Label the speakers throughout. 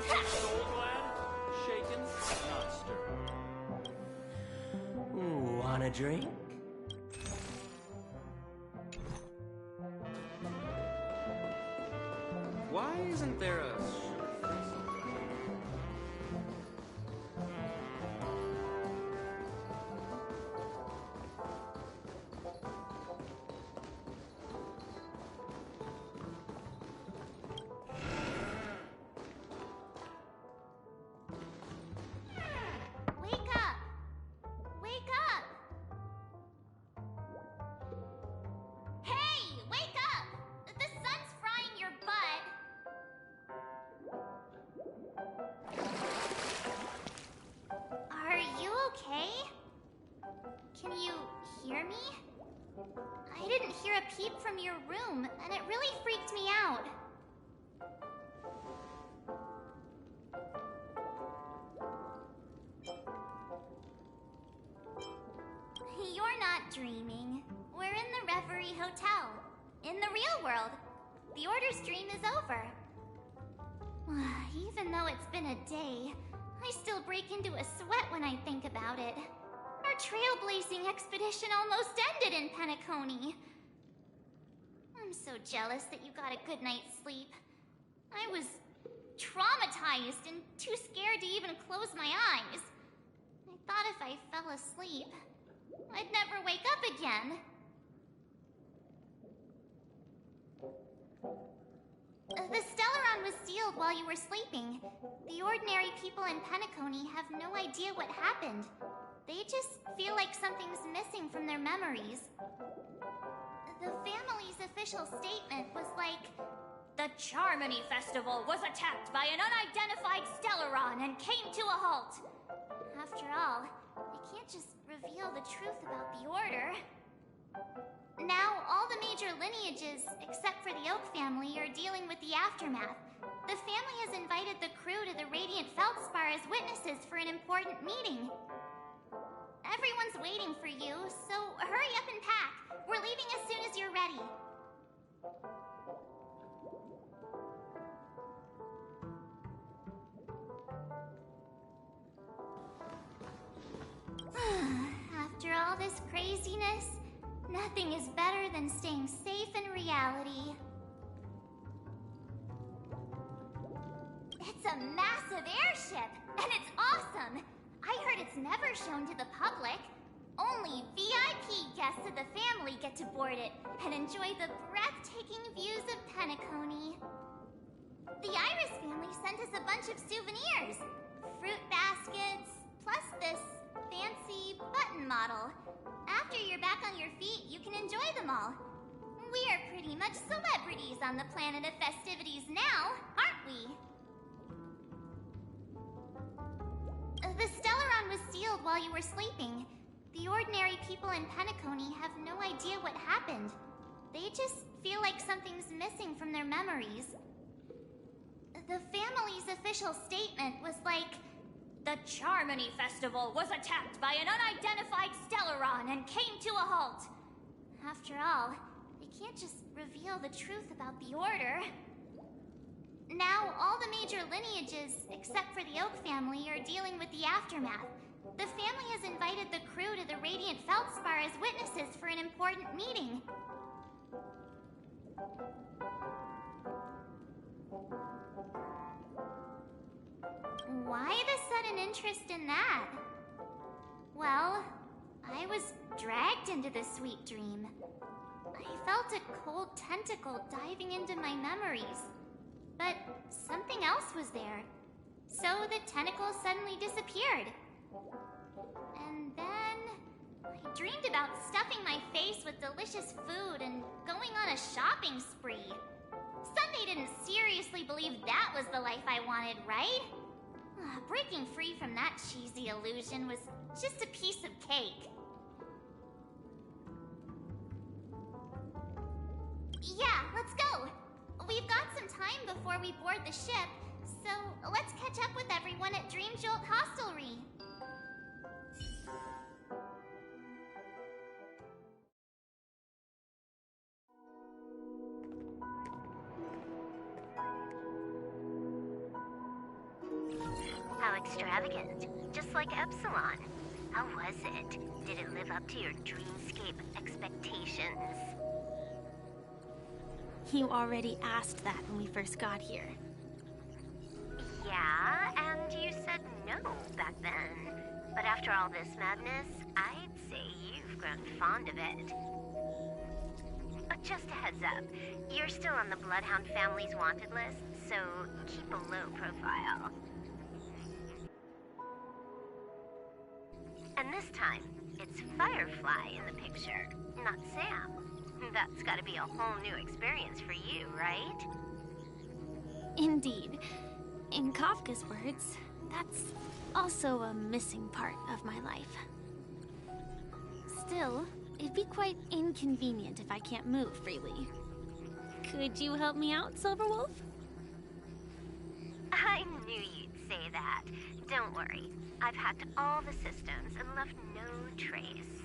Speaker 1: Soul-glad, shaken, not stirred.
Speaker 2: Want a drink?
Speaker 1: Why isn't there a...
Speaker 3: Wake up! Wake up! Hey! Wake up! The sun's frying your butt! Are you okay? Can you hear me? I didn't hear a peep from your room, and it really freaked me out. You're not dreaming. We're in the Reverie Hotel. In the real world. The Order's dream is over. Even though it's been a day, I still break into a sweat when I think about it. Our trailblazing expedition almost ended in Penacony. I'm so jealous that you got a good night's sleep. I was traumatized and too scared to even close my eyes. I thought if I fell asleep, I'd never wake up again. The Stellaron was sealed while you were sleeping. The ordinary people in Penacony have no idea what happened. They just feel like something's missing from their memories. The family's official statement was like, "The Charmony Festival was attacked by an unidentified Stellaron and came to a halt." After all, they can't just reveal the truth about the Order. Now, all the major lineages, except for the Oak family, are dealing with the aftermath. The family has invited the crew to the Radiant Feldspar as witnesses for an important meeting. Everyone's waiting for you, so hurry up and pack. We're leaving as soon as you're ready. After all this craziness, nothing is better than staying safe in reality. It's a massive airship, and it's awesome! I heard it's never shown to the public. Only VIP guests of the family get to board it and enjoy the breathtaking views of Penacony. The Iris family sent us a bunch of souvenirs. Fruit baskets, plus this fancy button model. After you're back on your feet, you can enjoy them all. We are pretty much celebrities on the planet of festivities now, aren't we? The Stellaron was sealed while you were sleeping. The ordinary people in Penacony have no idea what happened. They just feel like something's missing from their memories. The family's official statement was like, "The Charmony Festival was attacked by an unidentified Stellaron and came to a halt." After all, they can't just reveal the truth about the Order. Now, all the major lineages, except for the Oak family, are dealing with the aftermath. The family has invited the crew to the Radiant Feldspar as witnesses for an important meeting. Why the sudden interest in that? Well, I was dragged into this sweet dream. I felt a cold tentacle diving into my memories. But something else was there. So the tentacle suddenly disappeared. And then I dreamed about stuffing my face with delicious food and going on a shopping spree. Sunday didn't seriously believe that was the life I wanted, right? Breaking free from that cheesy illusion was just a piece of cake. Yeah, let's go. We've got some time before we board the ship, so let's catch up with everyone at Dream Jolt Hostelry.
Speaker 4: extravagant, just like Epsilon. How was it? Did it live up to your dreamscape expectations?
Speaker 5: You already asked that when we first got here.
Speaker 4: Yeah, and you said no back then. But after all this madness, I'd say you've grown fond of it. Just a heads up, you're still on the Bloodhound family's wanted list, so keep a low profile. And this time, it's Firefly in the picture, not Sam. That's gotta be a whole new experience for you, right?
Speaker 5: Indeed. In Kafka's words, that's also a missing part of my life. Still, it'd be quite inconvenient if I can't move freely. Could you help me out, Silverwolf?
Speaker 4: I knew you'd say that. Don't worry. I've hacked all the systems and left no trace.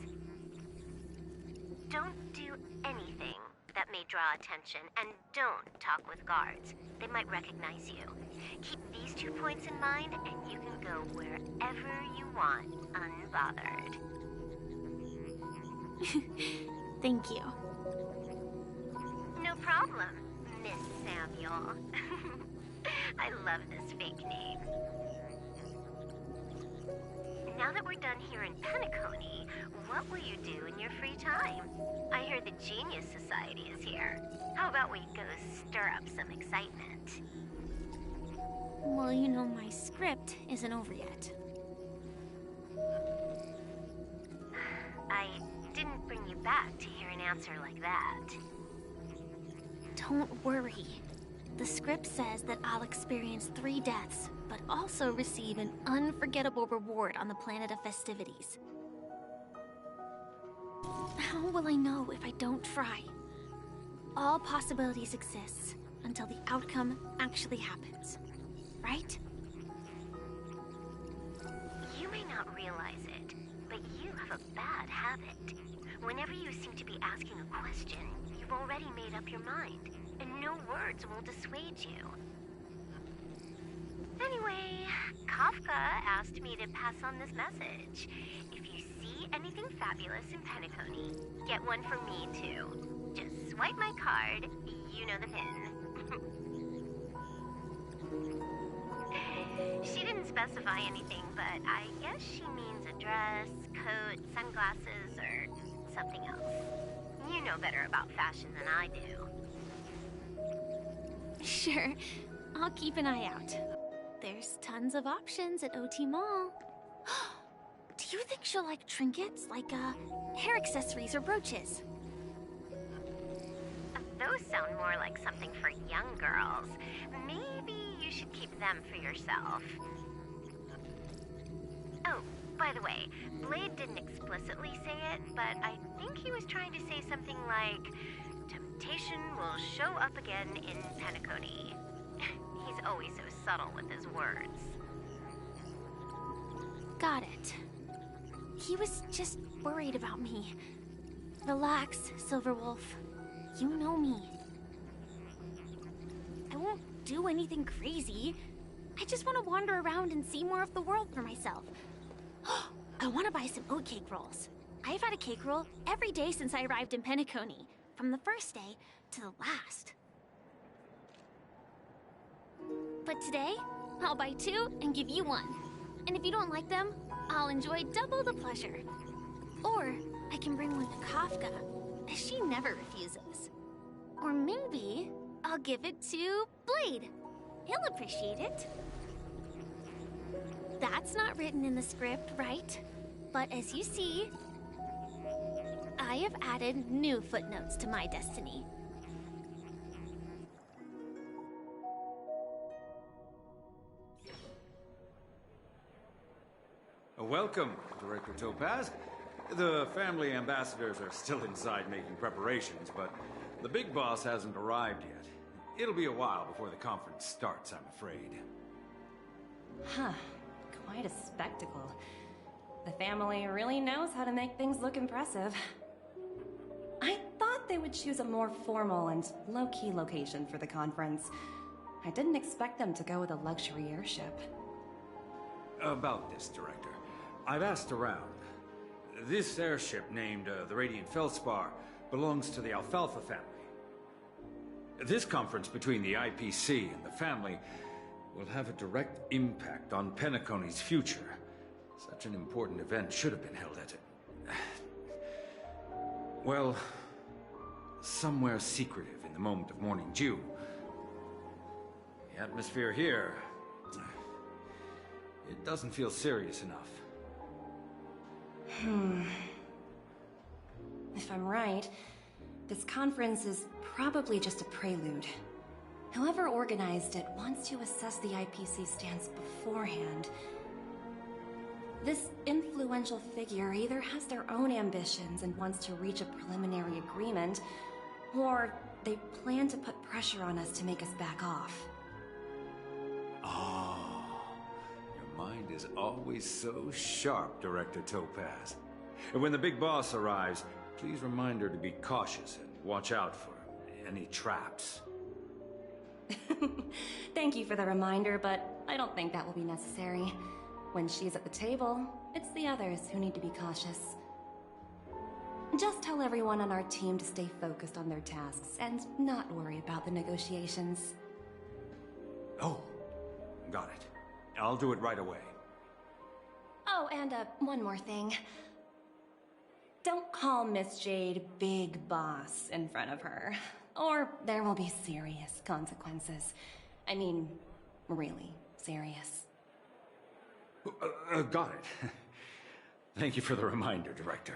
Speaker 4: Don't do anything that may draw attention, and don't talk with guards. They might recognize you. Keep these 2 points in mind, and you can go wherever you want, unbothered.
Speaker 5: Thank you.
Speaker 4: No problem, Miss Samuel. I love this fake name. Now that we're done here in Penacony, what will you do in your free time? I hear the Genius Society is here. How about we go stir up some excitement?
Speaker 5: Well, you know my script isn't over yet.
Speaker 4: I didn't bring you back to hear an answer like that.
Speaker 5: Don't worry. The script says that I'll experience 3 deaths, but also receive an unforgettable reward on the planet of festivities. How will I know if I don't try? All possibilities exist until the outcome actually happens, right?
Speaker 4: You may not realize it, but you have a bad habit. Whenever you seem to be asking a question, you've already made up your mind, and no words will dissuade you. Anyway, Kafka asked me to pass on this message. If you see anything fabulous in Penacony, get one for me too. Just swipe my card, you know the pin. She didn't specify anything, but I guess she means a dress, coat, sunglasses, or something else. You know better about fashion than I do.
Speaker 5: Sure, I'll keep an eye out. There's tons of options at OT Mall. Do you think she'll like trinkets, like hair accessories or brooches?
Speaker 4: Those sound more like something for young girls. Maybe you should keep them for yourself. Oh, by the way, Blade didn't explicitly say it, but I think he was trying to say something like, temptation will show up again in Penacony. He's always so subtle with his words.
Speaker 5: Got it. He was just worried about me. Relax, Silverwolf. You know me. I won't do anything crazy. I just want to wander around and see more of the world for myself. I want to buy some oatcake rolls. I've had a cake roll every day since I arrived in Penacony, from the first day to the last. But today, I'll buy 2 and give you 1. And if you don't like them, I'll enjoy double the pleasure. Or I can bring one to Kafka, as she never refuses. Or maybe I'll give it to Blade. He'll appreciate it. That's not written in the script, right? But as you see, I have added new footnotes to my destiny.
Speaker 6: Welcome, Director Topaz. The family ambassadors are still inside making preparations, but the big boss hasn't arrived yet. It'll be a while before the conference starts, I'm afraid.
Speaker 7: Huh. Quite a spectacle. The family really knows how to make things look impressive. I thought they would choose a more formal and low-key location for the conference. I didn't expect them to go with a luxury airship.
Speaker 6: About this, Director. I've asked around. This airship named the Radiant Feldspar belongs to the Alfalfa family. This conference between the IPC and the family will have a direct impact on Penacony's future. Such an important event should have been held at it. Well, somewhere secretive in the moment of morning dew. The atmosphere here, it doesn't feel serious enough.
Speaker 7: If I'm right, this conference is probably just a prelude. Whoever organized it wants to assess the IPC stance beforehand. This influential figure either has their own ambitions and wants to reach a preliminary agreement, or they plan to put pressure on us to make us back off.
Speaker 6: Oh, your mind is always so sharp, Director Topaz. And when the big boss arrives, please remind her to be cautious and watch out for any traps.
Speaker 7: Thank you for the reminder, but I don't think that will be necessary. When she's at the table, it's the others who need to be cautious. Just tell everyone on our team to stay focused on their tasks and not worry about the negotiations.
Speaker 6: Oh, got it. I'll do it right away.
Speaker 7: Oh, and one more thing. Don't call Miss Jade Big Boss in front of her, or there will be serious consequences. I mean, really serious.
Speaker 6: Got it. Thank you for the reminder, Director.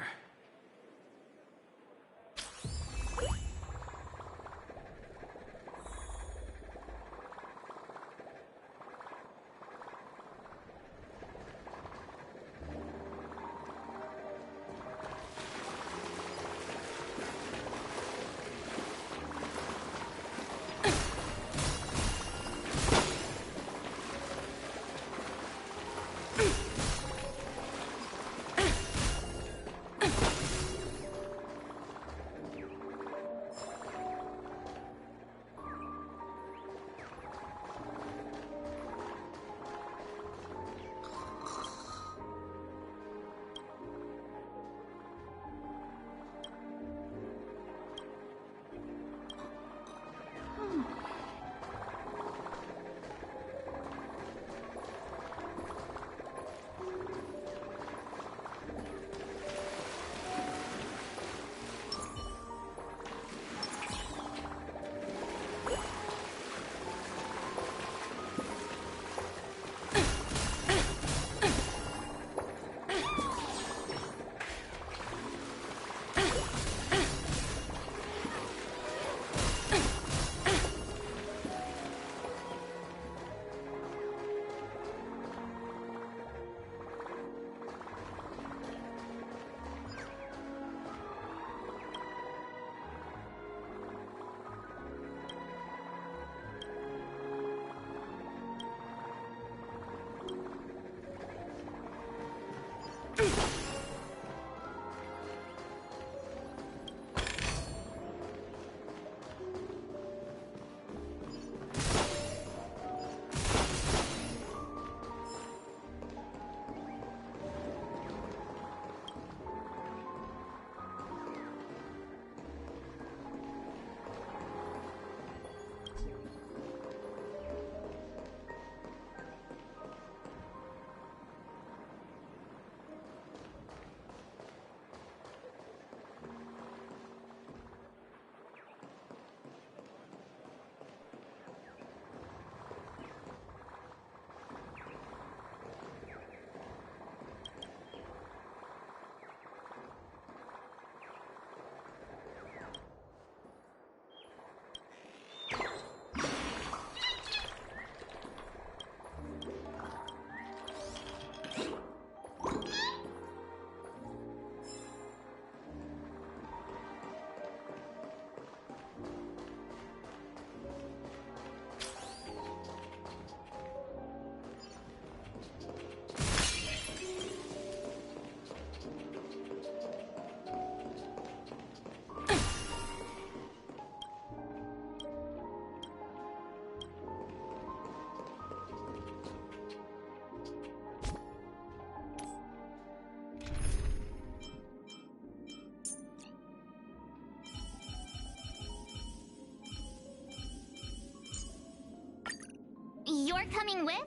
Speaker 3: You're coming with?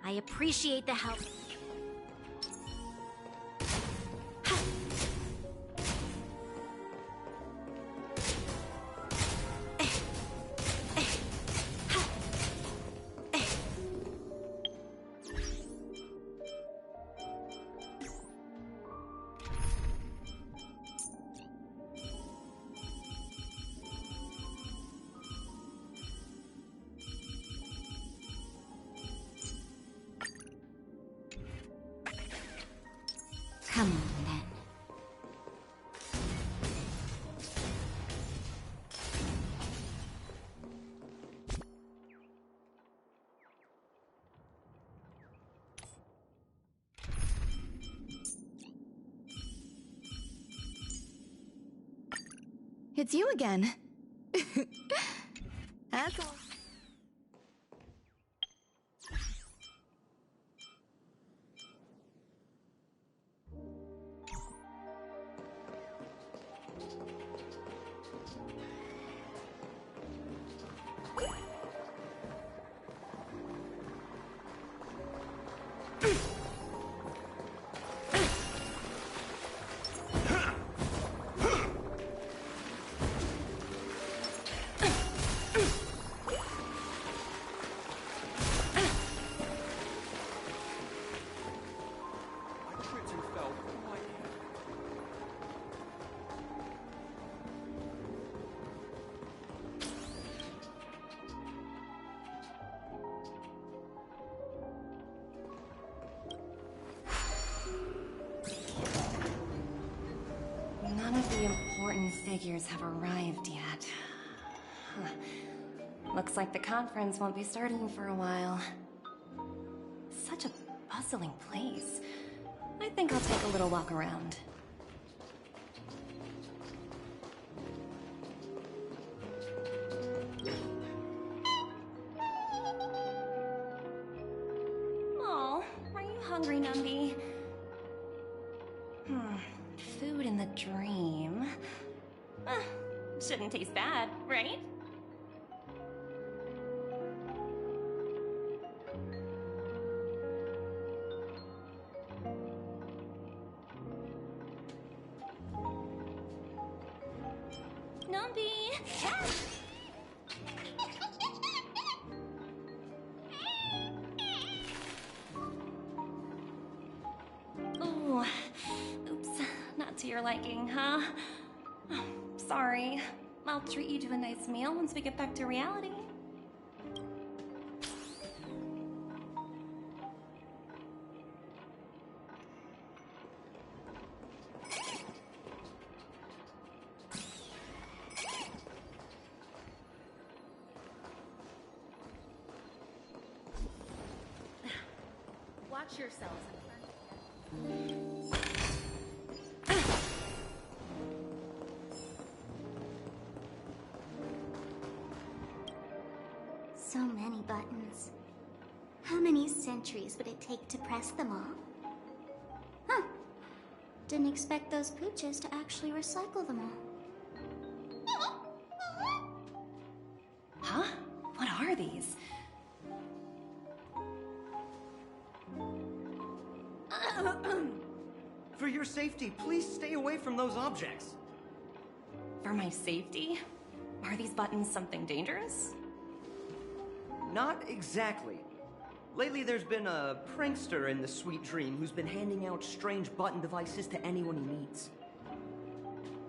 Speaker 5: I appreciate the help.
Speaker 3: Come on, then.
Speaker 8: It's you again. That's all.
Speaker 7: None of the important figures have arrived yet. Huh. Looks like the conference won't be starting for a while. Such a bustling place. I think I'll take a little walk around. Oh, are you hungry, Numby? Food in the dream. Shouldn't taste bad, right? Numby! Ooh, oops, not to your liking, huh? Sorry. I'll treat you to a nice meal once we get back to reality.
Speaker 5: Watch yourselves.
Speaker 3: So many buttons. How many centuries would it take to press them all? Huh. Didn't expect those pooches to actually recycle them all.
Speaker 7: Huh? What are these?
Speaker 2: For your safety, please stay away from those objects.
Speaker 7: For my safety? Are these buttons something dangerous?
Speaker 2: Not exactly. Lately, there's been a prankster in the Sweet Dream who's been handing out strange button devices to anyone he meets.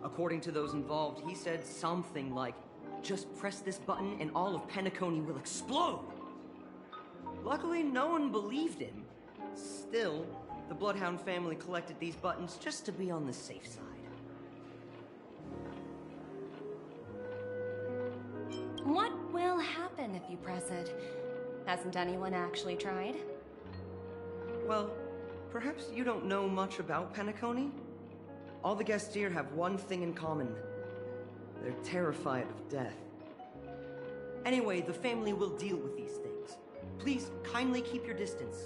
Speaker 2: According to those involved, he said something like, "Just press this button and all of Penacony will explode." Luckily, no one believed him. Still, the Bloodhound family collected these buttons just to be on the safe side.
Speaker 7: you press it. Hasn't anyone actually tried?
Speaker 2: Well, perhaps you don't know much about Penacony? All the guests here have one thing in common. They're terrified of death. Anyway, the family will deal with these things. Please kindly keep your distance.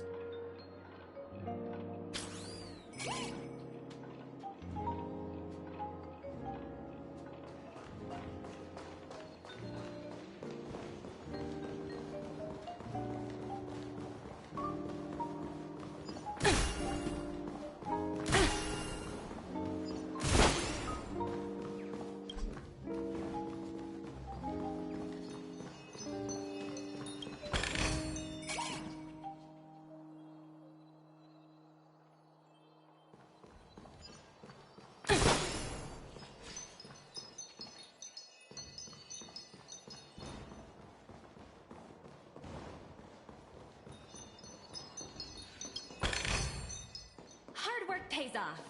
Speaker 7: Hard work pays off.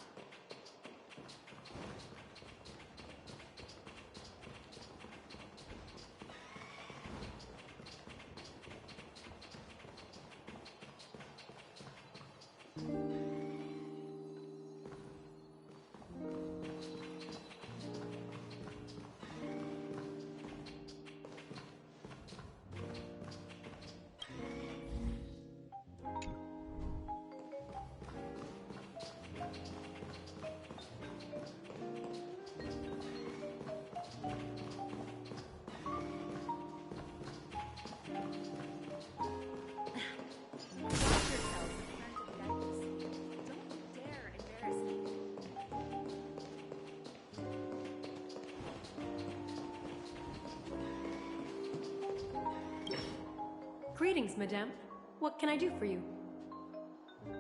Speaker 8: Greetings, madame. What can I do for you?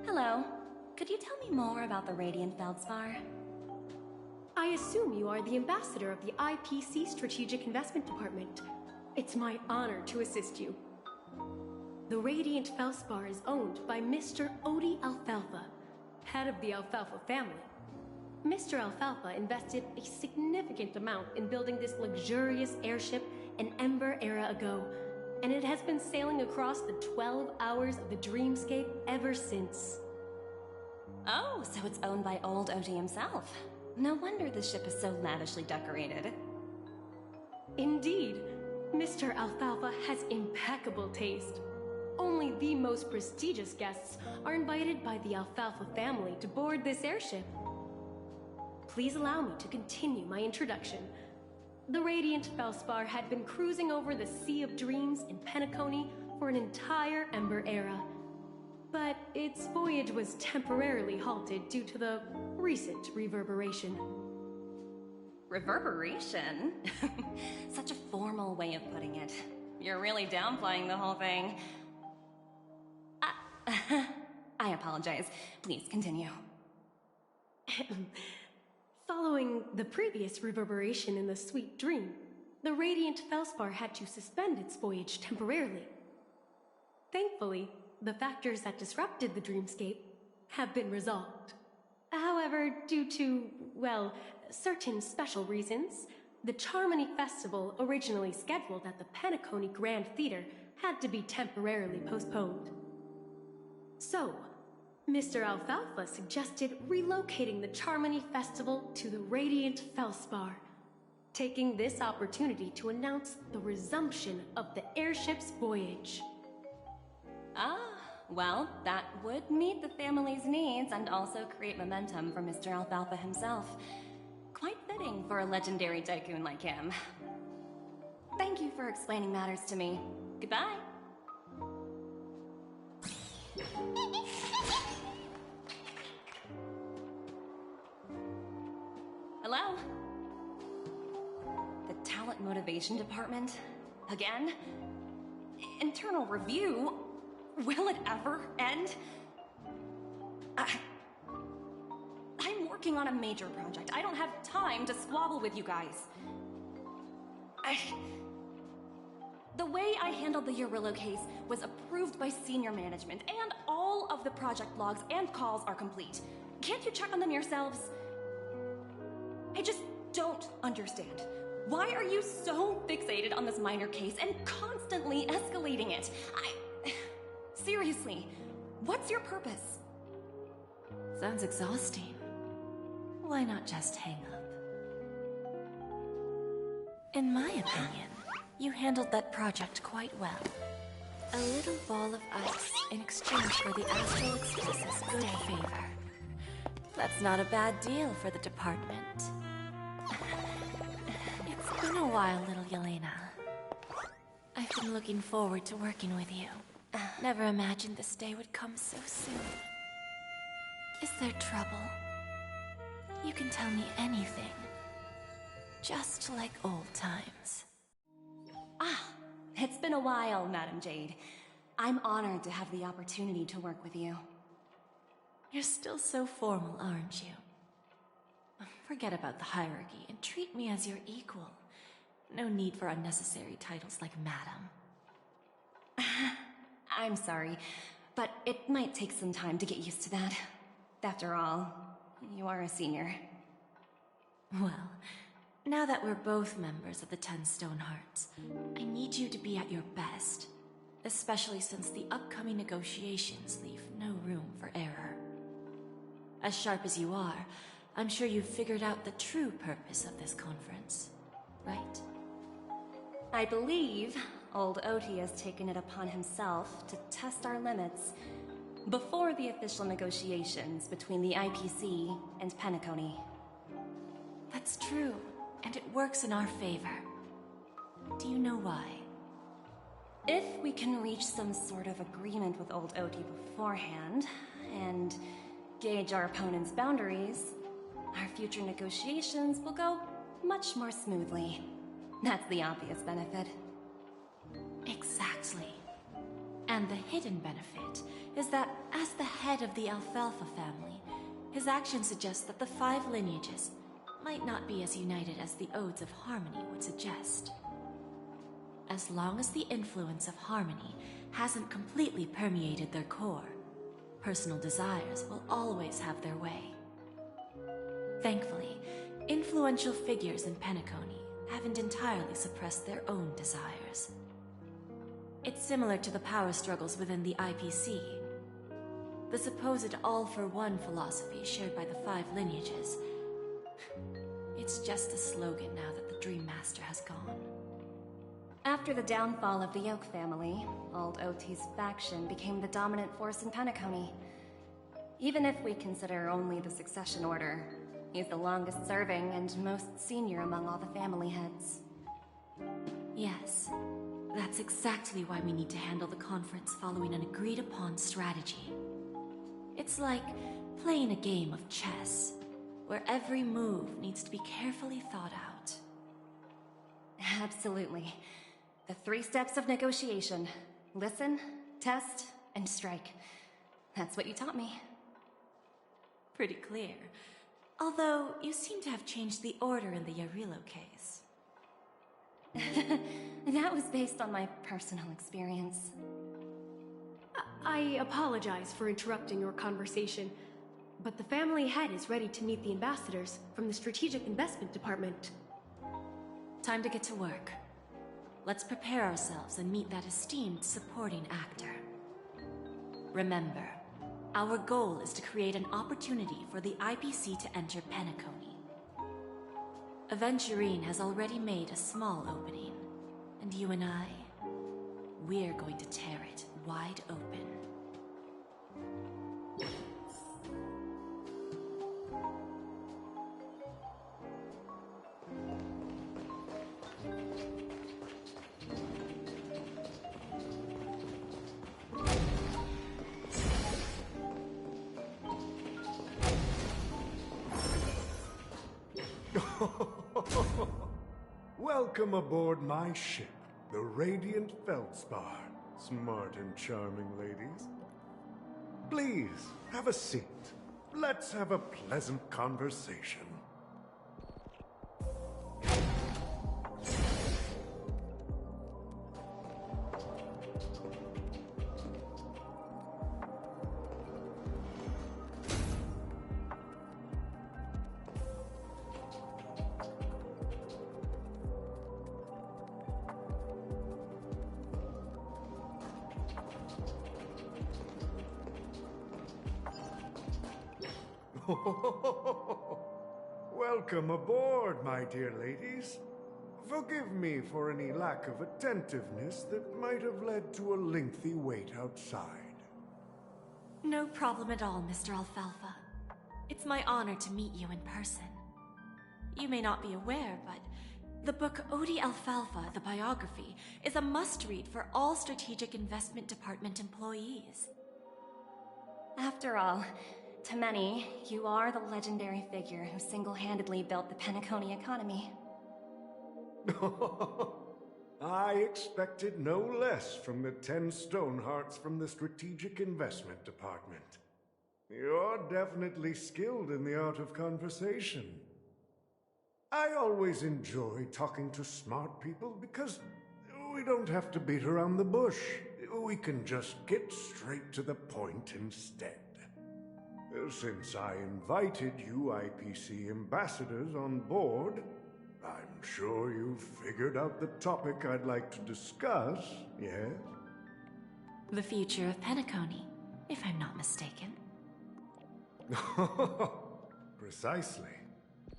Speaker 7: Hello. Could you tell me more about the Radiant Feldspar?
Speaker 8: I assume you are the ambassador of the IPC Strategic Investment Department. It's my honor to assist you. The Radiant Feldspar is owned by Mr. Odie Alfalfa, head of the Alfalfa family. Mr. Alfalfa invested a significant amount in building this luxurious airship an Ember era ago, and it has been sailing across the 12 hours of the dreamscape ever since.
Speaker 7: Oh, so it's owned by old Odie himself. No wonder the ship is so lavishly decorated.
Speaker 8: Indeed, Mr. Alfalfa has impeccable taste. Only the most prestigious guests are invited by the Alfalfa family to board this airship. Please allow me to continue my introduction. The Radiant Feldspar had been cruising over the Sea of Dreams in Penacony for an entire Ember era. But its voyage was temporarily halted due to the recent reverberation.
Speaker 7: Reverberation? Such a formal way of putting it. You're really downplaying the whole thing. I apologize. Please continue.
Speaker 8: Following the previous reverberation in the Sweet Dream, the Radiant Feldspar had to suspend its voyage temporarily. Thankfully, the factors that disrupted the dreamscape have been resolved. However, due to, well, certain special reasons, the Charmony Festival, originally scheduled at the Penacony Grand Theater, had to be temporarily postponed. So, Mr. Alfalfa suggested relocating the Charmony Festival to the Radiant Feldspar, taking this opportunity to announce the resumption of the airship's voyage.
Speaker 7: Ah, well, that would meet the family's needs and also create momentum for Mr. Alfalfa himself. Quite fitting for a legendary tycoon like him. Thank you for explaining matters to me. Goodbye. Hello? The Talent Motivation Department? Again? Internal review? Will it ever end? I'm working on a major project. I don't have time to squabble with you guys. The way I handled the Urillo case was approved by senior management, and all of the project logs and calls are complete. Can't you check on them yourselves? I just don't understand. Why are you so fixated on this minor case and constantly escalating it? Seriously, what's your purpose?
Speaker 9: Sounds exhausting. Why not just hang up? In my opinion, you handled that project quite well. A little ball of ice in exchange for the Astral Express's good favor. That's not a bad deal for the department. It's been a while, little Yelena. I've been looking forward to working with you. Never imagined this day would come so soon. Is there trouble? You can tell me anything. Just like old times.
Speaker 7: It's been a while, Madam Jade. I'm honored to have the opportunity to work with you.
Speaker 9: You're still so formal, aren't you? Forget about the hierarchy and treat me as your equal. No need for unnecessary titles like Madam.
Speaker 7: I'm sorry, but it might take some time to get used to that. After all, you are a senior.
Speaker 9: Well, now that we're both members of the 10 Stone Hearts, I need you to be at your best, especially since the upcoming negotiations leave no room for error. As sharp as you are, I'm sure you've figured out the true purpose of this conference, right?
Speaker 7: I believe old Oti has taken it upon himself to test our limits before the official negotiations between the IPC and Penacony.
Speaker 9: That's true, and it works in our favor. Do you know why?
Speaker 7: If we can reach some sort of agreement with old Oti beforehand, and gauge our opponent's boundaries, our future negotiations will go much more smoothly. That's the obvious benefit.
Speaker 9: Exactly. And the hidden benefit is that as the head of the Alfalfa family, his actions suggest that the 5 lineages might not be as united as the Odes of Harmony would suggest. As long as the influence of Harmony hasn't completely permeated their core, personal desires will always have their way. Thankfully, influential figures in Penacony haven't entirely suppressed their own desires. It's similar to the power struggles within the IPC. The supposed all-for-one philosophy shared by the 5 lineages. It's just a slogan now that the Dream Master has gone.
Speaker 7: After the downfall of the Yoke family, old Oti's faction became the dominant force in Penacony. Even if we consider only the succession order, he's the longest serving and most senior among all the family heads.
Speaker 9: Yes, that's exactly why we need to handle the conference following an agreed-upon strategy. It's like playing a game of chess, where every move needs to be carefully thought out.
Speaker 7: Absolutely. The 3 steps of negotiation. Listen, test, and strike. That's what you taught me.
Speaker 9: Pretty clear. Although, you seem to have changed the order in the Yarilo case.
Speaker 7: That was based on my personal experience.
Speaker 8: I apologize for interrupting your conversation, but the family head is ready to meet the ambassadors from the Strategic Investment Department.
Speaker 9: Time to get to work. Let's prepare ourselves and meet that esteemed supporting actor. Remember, our goal is to create an opportunity for the IPC to enter Penacony. Aventurine has already made a small opening, and you and I, we're going to tear it wide open.
Speaker 10: Welcome aboard my ship, the Radiant Feldspar. Smart and charming ladies. Please, have a seat. Let's have a pleasant conversation. Welcome aboard, my dear ladies. Forgive me for any lack of attentiveness that might have led to a lengthy wait outside.
Speaker 9: No problem at all, Mr. Alfalfa. It's my honor to meet you in person. You may not be aware, but the book Odie Alfalfa, the biography, is a must-read for all Strategic Investment Department employees.
Speaker 7: After all, to many, you are the legendary figure who single-handedly built the Penacony economy.
Speaker 10: I expected no less from the 10 Stonehearts from the Strategic Investment Department. You're definitely skilled in the art of conversation. I always enjoy talking to smart people because we don't have to beat around the bush. We can just get straight to the point instead. Since I invited you IPC ambassadors on board, I'm sure you've figured out the topic I'd like to discuss, yes?
Speaker 9: The future of Penacony, if I'm not mistaken.
Speaker 10: Precisely.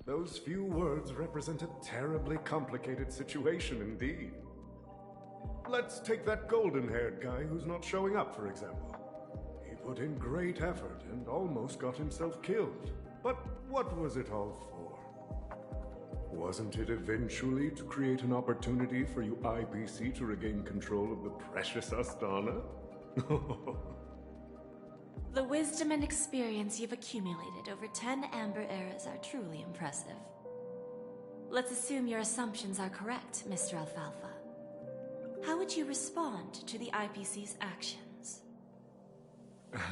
Speaker 10: Those few words represent a terribly complicated situation indeed. Let's take that golden-haired guy who's not showing up, for example. He put in great effort and almost got himself killed. But what was it all for? Wasn't it eventually to create an opportunity for you IPC to regain control of the precious Astana?
Speaker 9: The wisdom and experience you've accumulated over 10 Amber Eras are truly impressive. Let's assume your assumptions are correct, Mr. Alfalfa. How would you respond to the IPC's actions?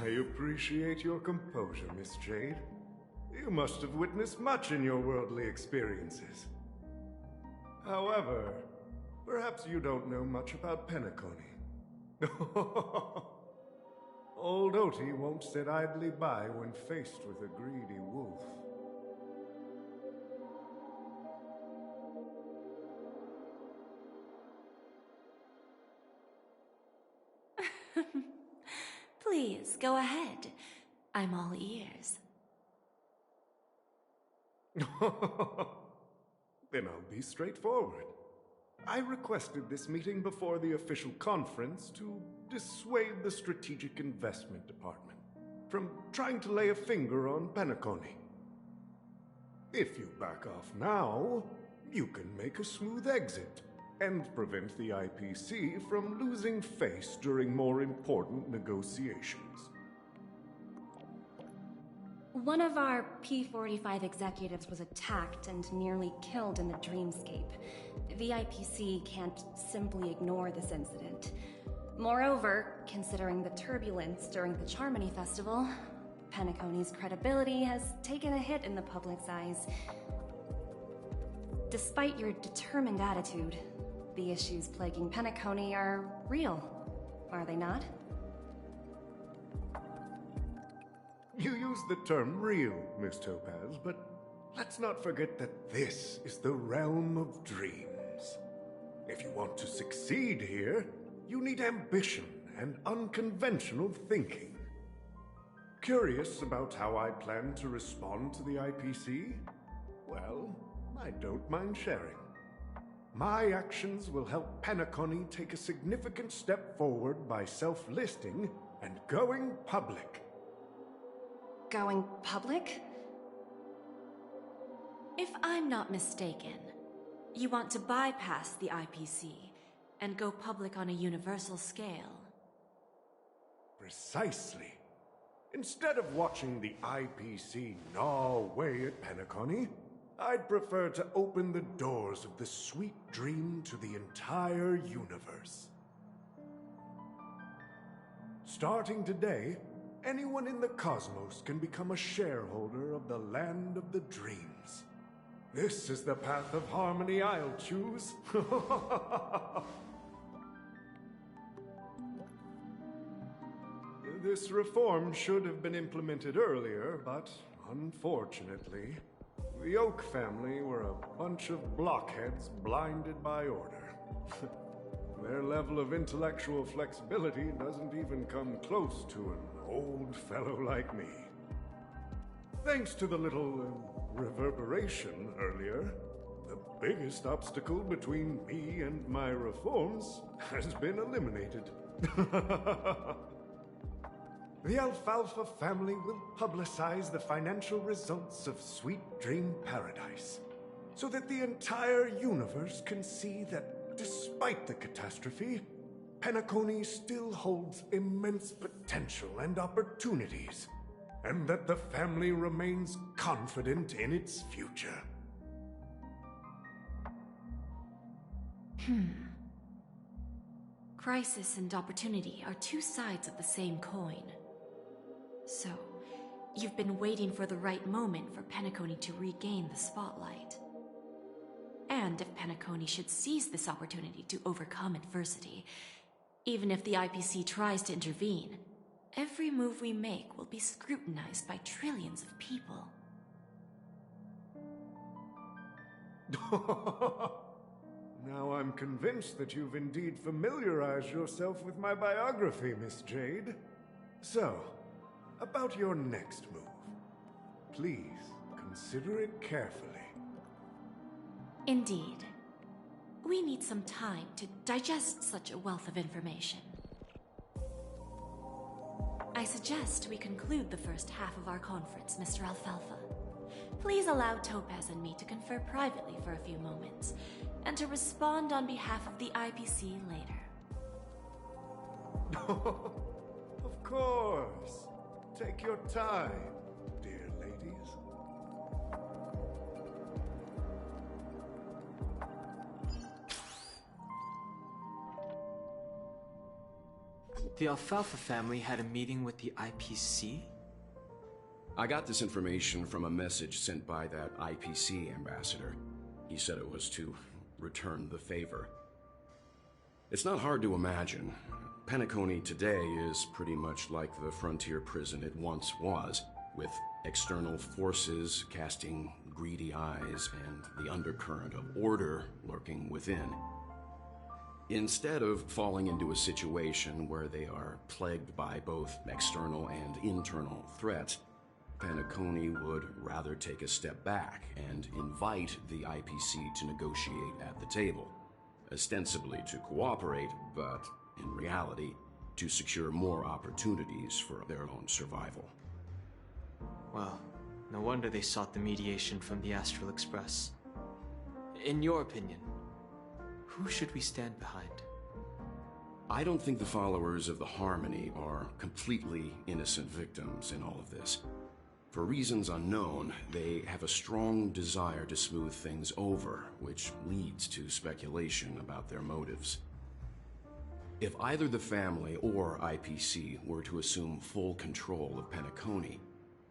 Speaker 10: I appreciate your composure, Miss Jade. You must have witnessed much in your worldly experiences. However, perhaps you don't know much about Penacony. Old Oti won't sit idly by when faced with a greedy wolf.
Speaker 9: Please, go ahead. I'm all ears.
Speaker 10: Then I'll be straightforward. I requested this meeting before the official conference to dissuade the Strategic Investment Department from trying to lay a finger on Penacony. If you back off now, you can make a smooth exit and prevent the IPC from losing face during more important negotiations.
Speaker 7: One of our P-45 executives was attacked and nearly killed in the Dreamscape. The IPC can't simply ignore this incident. Moreover, considering the turbulence during the Charmony Festival, Penacony's credibility has taken a hit in the public's eyes. Despite your determined attitude, the issues plaguing Penacony are real, are they not?
Speaker 10: You use the term real, Miss Topaz, but let's not forget that this is the realm of dreams. If you want to succeed here, you need ambition and unconventional thinking. Curious about how I plan to respond to the IPC? Well, I don't mind sharing. My actions will help Penacony take a significant step forward by self-listing and going public.
Speaker 7: Going public?
Speaker 9: If I'm not mistaken, you want to bypass the IPC and go public on a universal scale.
Speaker 10: Precisely. Instead of watching the IPC gnaw away at Penacony, I'd prefer to open the doors of the sweet dream to the entire universe. Starting today, anyone in the cosmos can become a shareholder of the land of the dreams. This is the path of harmony I'll choose. This reform should have been implemented earlier, but unfortunately, the Oak family were a bunch of blockheads blinded by order. Their level of intellectual flexibility doesn't even come close to an old fellow like me. thanks to the little reverberation earlier, the biggest obstacle between me and my reforms has been eliminated. The Alfalfa family will publicize the financial results of Sweet Dream Paradise, so that the entire universe can see that despite the catastrophe, Penacony still holds immense potential and opportunities, and that the family remains confident in its future.
Speaker 9: Crisis and opportunity are two sides of the same coin. So, you've been waiting for the right moment for Penacony to regain the spotlight. And if Penacony should seize this opportunity to overcome adversity, even if the IPC tries to intervene, every move we make will be scrutinized by trillions of people.
Speaker 10: Now I'm convinced that you've indeed familiarized yourself with my biography, Miss Jade. So, about your next move. Please, consider it carefully.
Speaker 9: Indeed. We need some time to digest such a wealth of information. I suggest we conclude the first half of our conference, Mr. Alfalfa. Please allow Topaz and me to confer privately for a few moments, and to respond on behalf of the IPC later.
Speaker 10: Of course. Take your time, dear ladies.
Speaker 1: The Alfalfa family had a meeting with the IPC?
Speaker 11: I got this information from a message sent by that IPC ambassador. He said it was to return the favor. It's not hard to imagine. Penacony today is pretty much like the frontier prison it once was, with external forces casting greedy eyes and the undercurrent of order lurking within. Instead of falling into a situation where they are plagued by both external and internal threats, Penacony would rather take a step back and invite the IPC to negotiate at the table, ostensibly to cooperate, but in reality, to secure more opportunities for their own survival.
Speaker 1: Well, no wonder they sought the mediation from the Astral Express. In your opinion, who should we stand behind?
Speaker 11: I don't think the followers of the Harmony are completely innocent victims in all of this. For reasons unknown, they have a strong desire to smooth things over, which leads to speculation about their motives. If either the family or IPC were to assume full control of Penacony,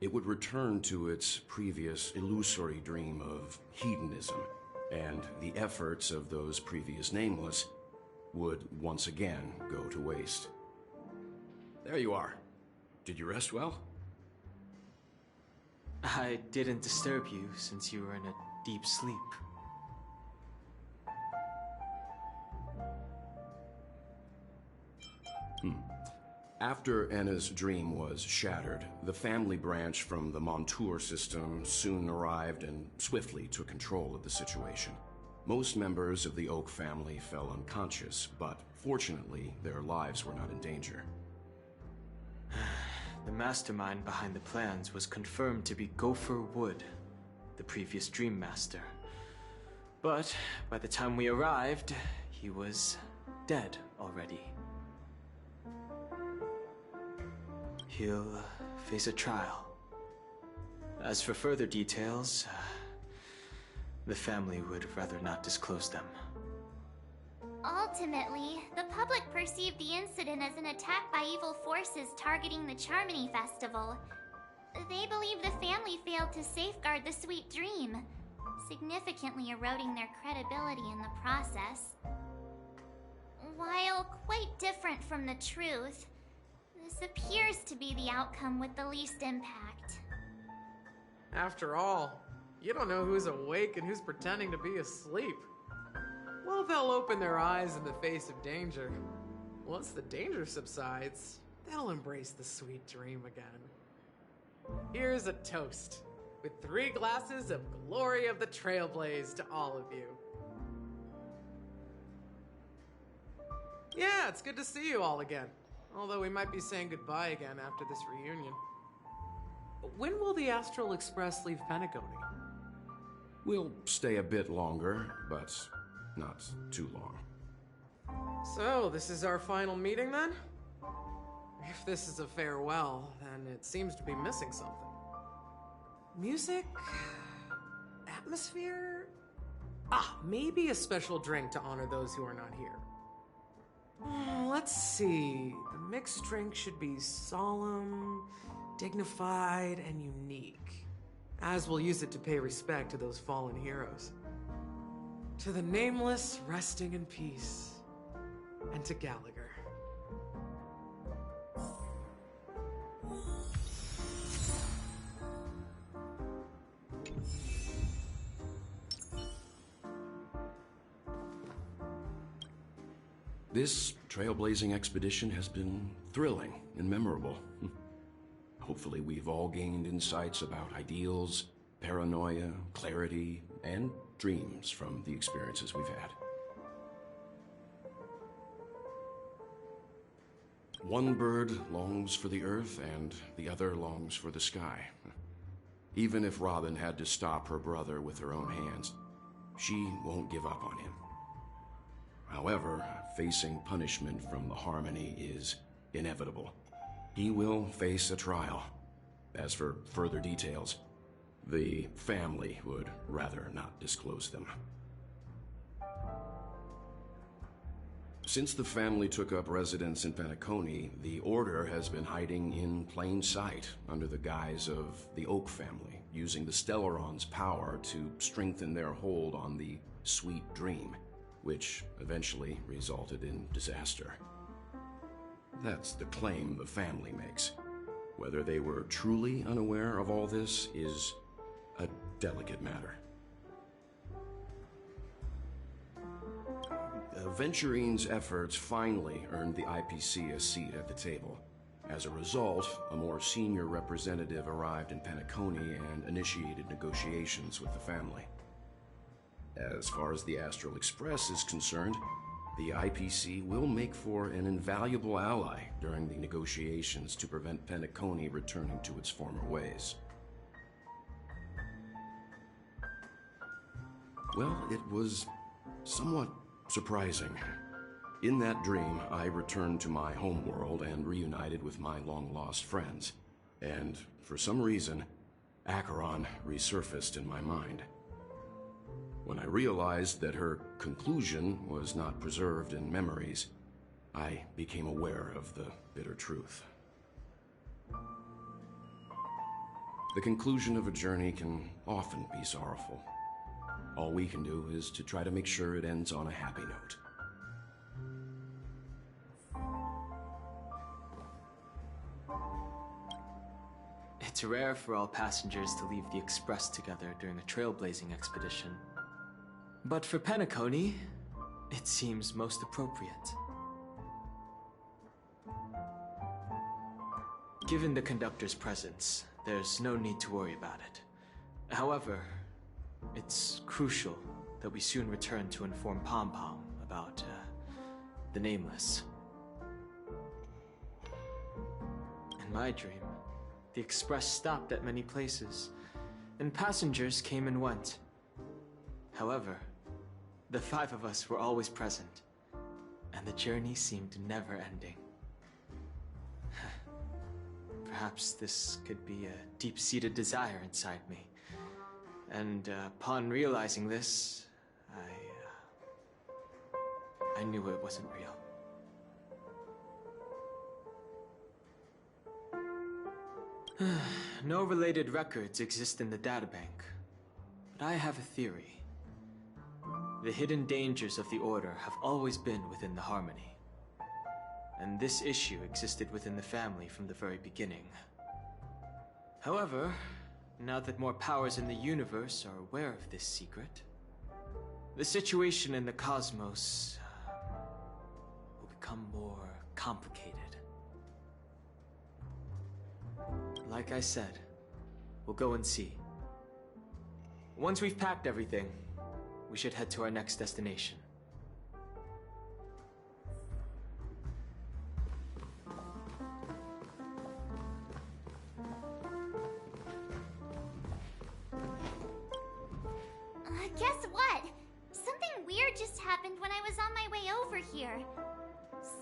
Speaker 11: it would return to its previous illusory dream of hedonism, and the efforts of those previous nameless would once again go to waste. There you are. Did you rest well?
Speaker 1: I didn't disturb you since you were in a deep sleep.
Speaker 11: After Enna's dream was shattered, the family branch from the Montour system soon arrived and swiftly took control of the situation. Most members of the Oak family fell unconscious, but fortunately, their lives were not in danger.
Speaker 1: The mastermind behind the plans was confirmed to be Gopher Wood, the previous Dream Master. But by the time we arrived, he was dead already. He'll face a trial. As for further details, the family would rather not disclose them.
Speaker 3: Ultimately, the public perceived the incident as an attack by evil forces targeting the Charmony Festival. They believe the family failed to safeguard the Sweet Dream, significantly eroding their credibility in the process. While quite different from the truth, this appears to be the outcome with the least impact.
Speaker 12: After all, you don't know who's awake and who's pretending to be asleep. Well, they'll open their eyes in the face of danger. Once the danger subsides, they'll embrace the sweet dream again. Here's a toast, with 3 glasses of glory of the Trailblaze to all of you. Yeah, it's good to see you all again. Although we might be saying goodbye again after this reunion. When will the Astral Express leave Penacony?
Speaker 11: We'll stay a bit longer, but not too long.
Speaker 12: So, this is our final meeting then? If this is a farewell, then it seems to be missing something. Music? Atmosphere? Maybe a special drink to honor those who are not here. Let's see. The mixed drink should be solemn, dignified, and unique, as we'll use it to pay respect to those fallen heroes. To the nameless, resting in peace, and to Gallagher.
Speaker 11: This trailblazing expedition has been thrilling and memorable. Hopefully we've all gained insights about ideals, paranoia, clarity, and dreams from the experiences we've had. One bird longs for the earth and the other longs for the sky. Even if Robin had to stop her brother with her own hands, she won't give up on him. However, facing punishment from the Harmony is inevitable. He will face a trial. As for further details, the family would rather not disclose them. Since the family took up residence in Penacony, the Order has been hiding in plain sight under the guise of the Oak family, using the Stellaron's power to strengthen their hold on the Sweet Dream, which eventually resulted in disaster. That's the claim the family makes. Whether they were truly unaware of all this is a delicate matter. Venturine's efforts finally earned the IPC a seat at the table. As a result, a more senior representative arrived in Penacony and initiated negotiations with the family. As far as the Astral Express is concerned, the IPC will make for an invaluable ally during the negotiations to prevent Penacony returning to its former ways. Well, it was somewhat surprising. In that dream, I returned to my homeworld and reunited with my long-lost friends. And for some reason, Acheron resurfaced in my mind. When I realized that her conclusion was not preserved in memories, I became aware of the bitter truth. The conclusion of a journey can often be sorrowful. All we can do is to try to make sure it ends on a happy note.
Speaker 1: It's rare for all passengers to leave the Express together during a trailblazing expedition. But for Penacony, it seems most appropriate. Given the conductor's presence, there's no need to worry about it. However, it's crucial that we soon return to inform Pom Pom about the Nameless. In my dream, the Express stopped at many places, and passengers came and went. However, the 5 of us were always present, and the journey seemed never ending. Perhaps this could be a deep-seated desire inside me. And upon realizing this, I knew it wasn't real. No related records exist in the databank, but I have a theory. The hidden dangers of the Order have always been within the Harmony, and this issue existed within the family from the very beginning. However, now that more powers in the universe are aware of this secret, the situation in the cosmos will become more complicated. Like I said, We'll go and see. Once we've packed everything, we should head to our next destination.
Speaker 3: Guess what? Something weird just happened when I was on my way over here.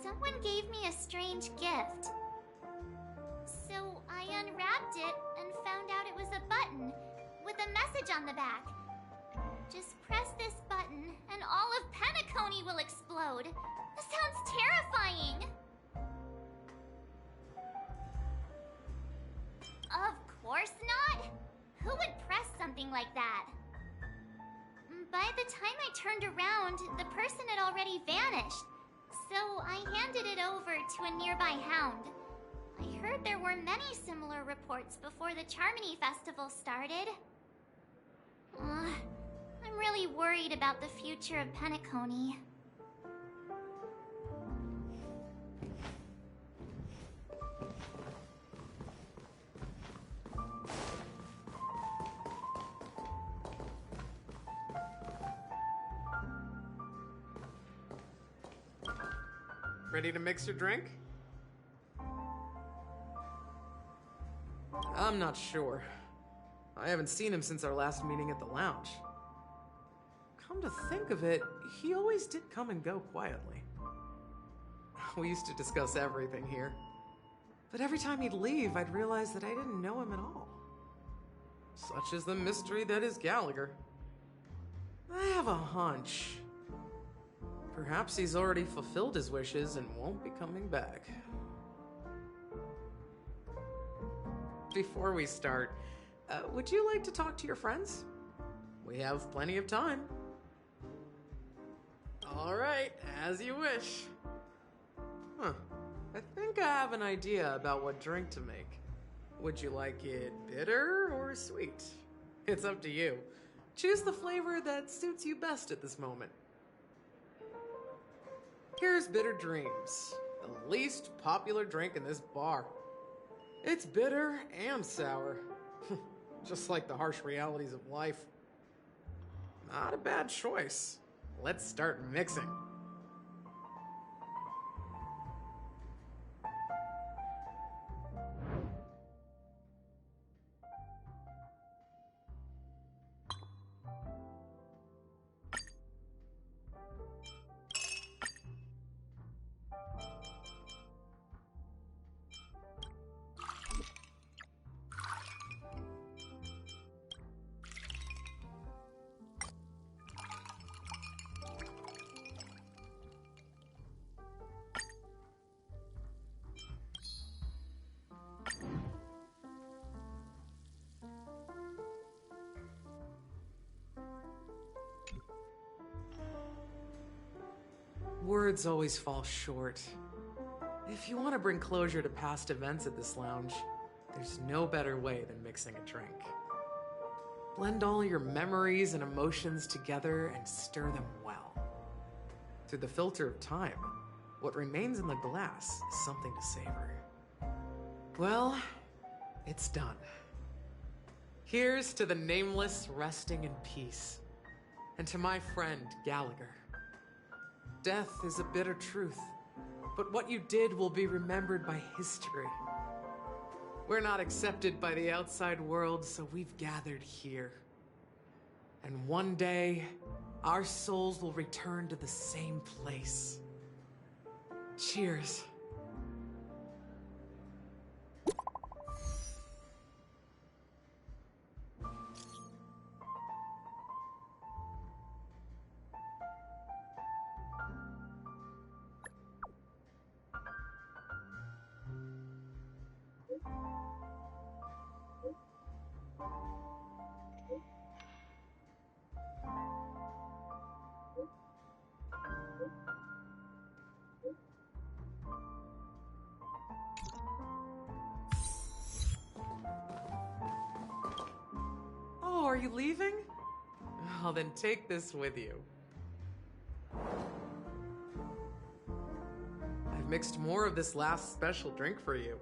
Speaker 3: Someone gave me a strange gift. So I unwrapped it and found out it was a button with a message on the back. Just press this button and all of Penacony will explode. That sounds terrifying. Of course not. Who would press something like that? By the time I turned around, the person had already vanished. So I handed it over to a nearby hound. I heard there were many similar reports before the Charmony Festival started. I'm really worried about the future of Penacony.
Speaker 12: Ready to mix your drink? I'm not sure. I haven't seen him since our last meeting at the lounge. Come to think of it, he always did come and go quietly. We used to discuss everything here. But every time he'd leave, I'd realize that I didn't know him at all. Such is the mystery that is Gallagher. I have a hunch. Perhaps he's already fulfilled his wishes and won't be coming back. Before we start, would you like to talk to your friends? We have plenty of time. All right, as you wish. I think I have an idea about what drink to make. Would you like it bitter or sweet? It's up to you. Choose the flavor that suits you best at this moment. Here's Bitter Dreams, the least popular drink in this bar. It's bitter and sour, just like the harsh realities of life. Not a bad choice. Let's start mixing. Words always fall short. If you want to bring closure to past events at this lounge, there's no better way than mixing a drink. Blend all your memories and emotions together and stir them well. Through the filter of time, what remains in the glass is something to savor. Well, it's done. Here's to the nameless resting in peace, and to my friend Gallagher. Death is a bitter truth, but what you did will be remembered by history. We're not accepted by the outside world, so we've gathered here. And one day, our souls will return to the same place. Cheers. Oh, are you leaving? Oh, then take this with you. I've mixed more of this last special drink for you.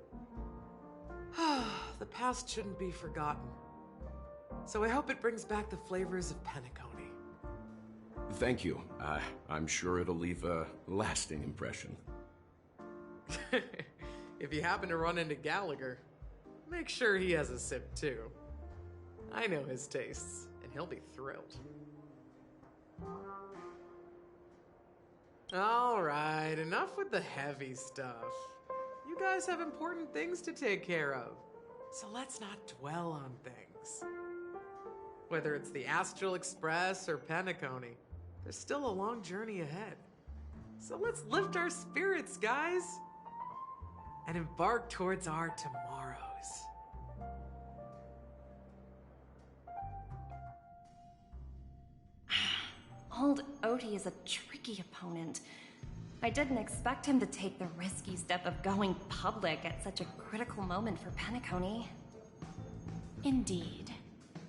Speaker 12: The past shouldn't be forgotten. So I hope it brings back the flavors of Penacony.
Speaker 11: Thank you. I'm sure it'll leave a lasting impression.
Speaker 12: If you happen to run into Gallagher, make sure he has a sip too. I know his tastes, and he'll be thrilled. Alright, enough with the heavy stuff. You guys have important things to take care of, so let's not dwell on things. Whether it's the Astral Express or Penacony, there's still a long journey ahead. So let's lift our spirits, guys, and embark towards our tomorrows.
Speaker 7: Old Odie is a tricky opponent. I didn't expect him to take the risky step of going public at such a critical moment for Penacony.
Speaker 9: Indeed.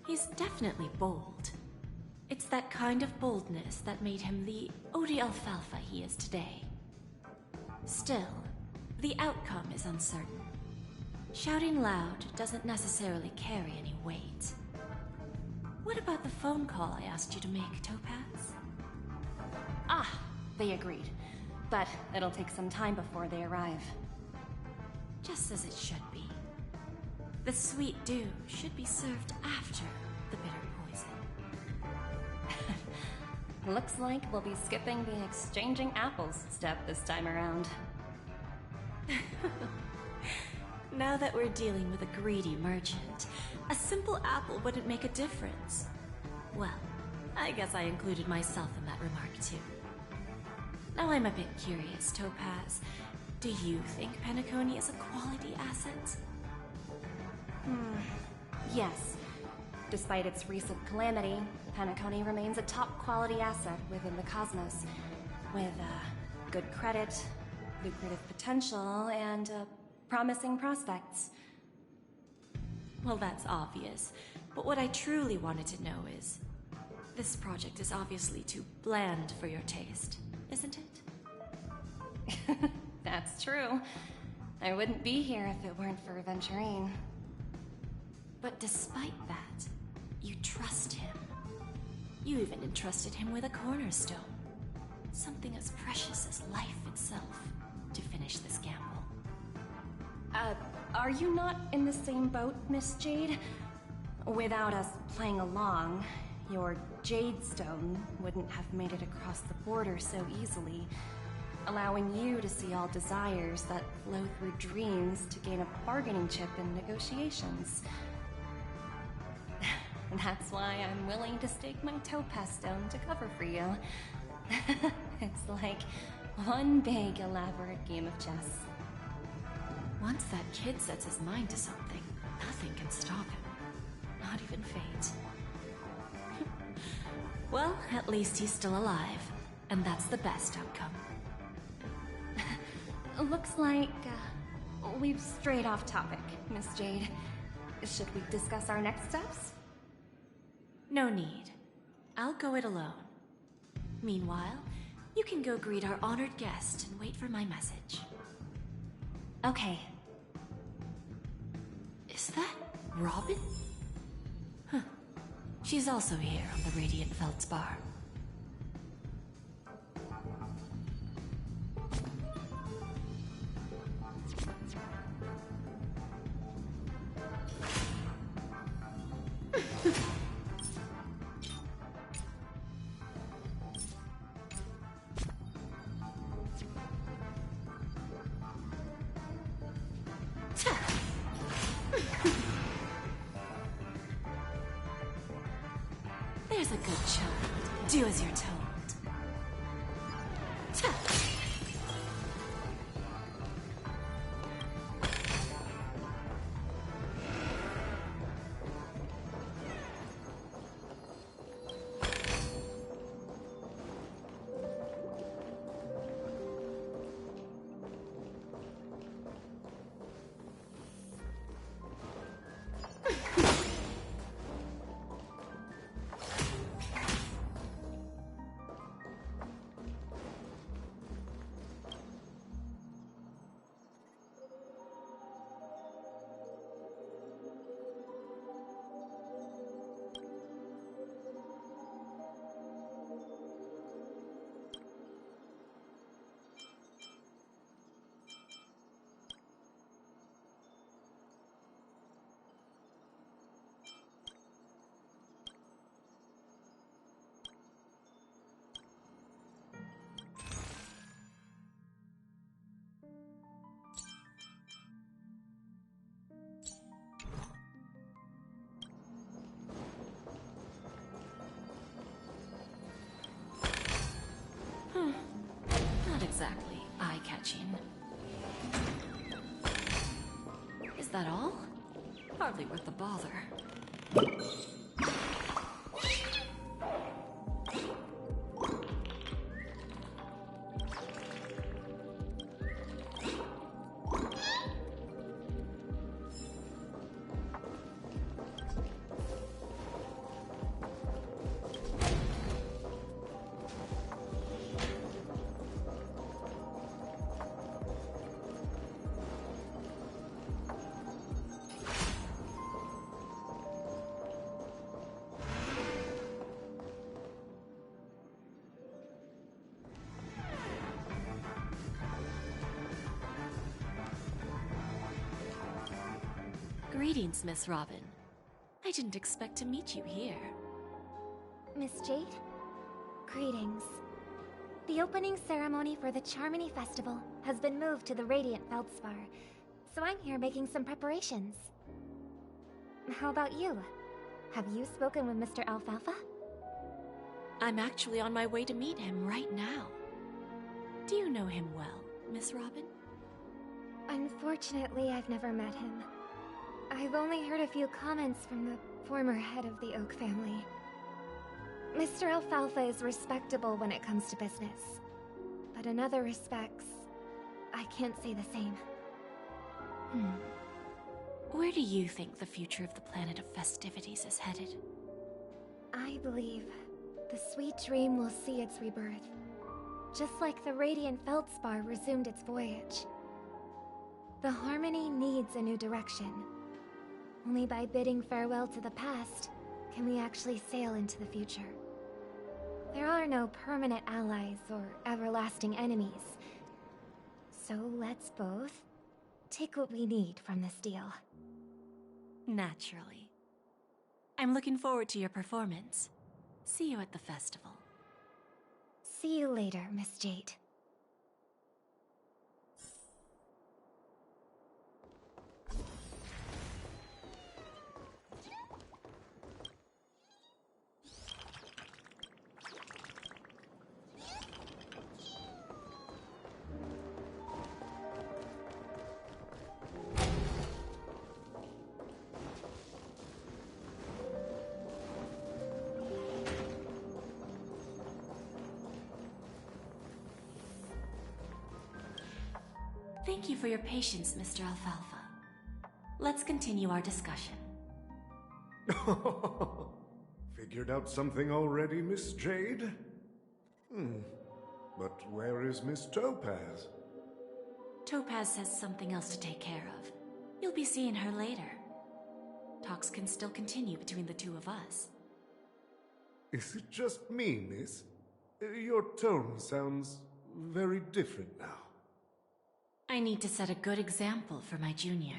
Speaker 9: He's definitely bold. It's that kind of boldness that made him the Odie Alfalfa he is today. Still, the outcome is uncertain. Shouting loud doesn't necessarily carry any weight. What about the phone call I asked you to make, Topaz?
Speaker 7: Ah, they agreed. But it'll take some time before they arrive.
Speaker 9: Just as it should be. The sweet dew should be served after the bitter poison.
Speaker 7: Looks like we'll be skipping the exchanging apples step this time around.
Speaker 9: Now that we're dealing with a greedy merchant, a simple apple wouldn't make a difference. Well, I guess I included myself in that remark too. Now I'm a bit curious, Topaz. Do you think Penacony is a quality asset?
Speaker 7: Yes. Despite its recent calamity, Penacony remains a top-quality asset within the cosmos, with good credit, lucrative potential, and promising prospects.
Speaker 9: Well, that's obvious, but what I truly wanted to know is, this project is obviously too bland for your taste, isn't it?
Speaker 7: That's true. I wouldn't be here if it weren't for Aventurine.
Speaker 9: But despite that, you trust him. You even entrusted him with a cornerstone. Something as precious as life itself, to finish this gamble.
Speaker 7: Are you not in the same boat, Miss Jade? Without us playing along, your Jade Stone wouldn't have made it across the border so easily, allowing you to see all desires that flow through dreams to gain a bargaining chip in negotiations. That's why I'm willing to stake my Topaz Stone to cover for you. It's like one big, elaborate game of chess.
Speaker 9: Once that kid sets his mind to something, nothing can stop him. Not even fate. Well, at least he's still alive, and that's the best outcome.
Speaker 7: Looks like we've strayed off topic, Miss Jade. Should we discuss our next steps?
Speaker 9: No need. I'll go it alone. Meanwhile, you can go greet our honored guest and wait for my message.
Speaker 7: Okay.
Speaker 9: Is that Robin? Huh. She's also here on the Radiant Feldspar. There's a good child. Do as you're told. exactly eye-catching. Is that all? Hardly worth the bother. Greetings, Miss Robin. I didn't expect to meet you here.
Speaker 13: Miss Jade? Greetings. The opening ceremony for the Charmony Festival has been moved to the Radiant Feldspar, so I'm here making some preparations. How about you? Have you spoken with Mr. Alfalfa?
Speaker 9: I'm actually on my way to meet him right now. Do you know him well, Miss Robin?
Speaker 13: Unfortunately, I've never met him. I've only heard a few comments from the former head of the Oak family. Mr. Alfalfa is respectable when it comes to business, but in other respects, I can't say the same.
Speaker 9: Where do you think the future of the planet of festivities is headed?
Speaker 13: I believe the sweet dream will see its rebirth, just like the Radiant Feldspar resumed its voyage. The Harmony needs a new direction. Only by bidding farewell to the past can we actually sail into the future. There are no permanent allies or everlasting enemies. So let's both take what we need from this deal.
Speaker 9: Naturally. I'm looking forward to your performance. See you at the festival.
Speaker 13: See you later, Miss Jade.
Speaker 9: Thank you for your patience, Mr. Alfalfa. Let's continue our discussion.
Speaker 10: Figured out something already, Miss Jade? But where is Miss Topaz?
Speaker 9: Topaz has something else to take care of. You'll be seeing her later. Talks can still continue between the two of us.
Speaker 10: Is it just me, miss? Your tone sounds very different now.
Speaker 9: I need to set a good example for my junior.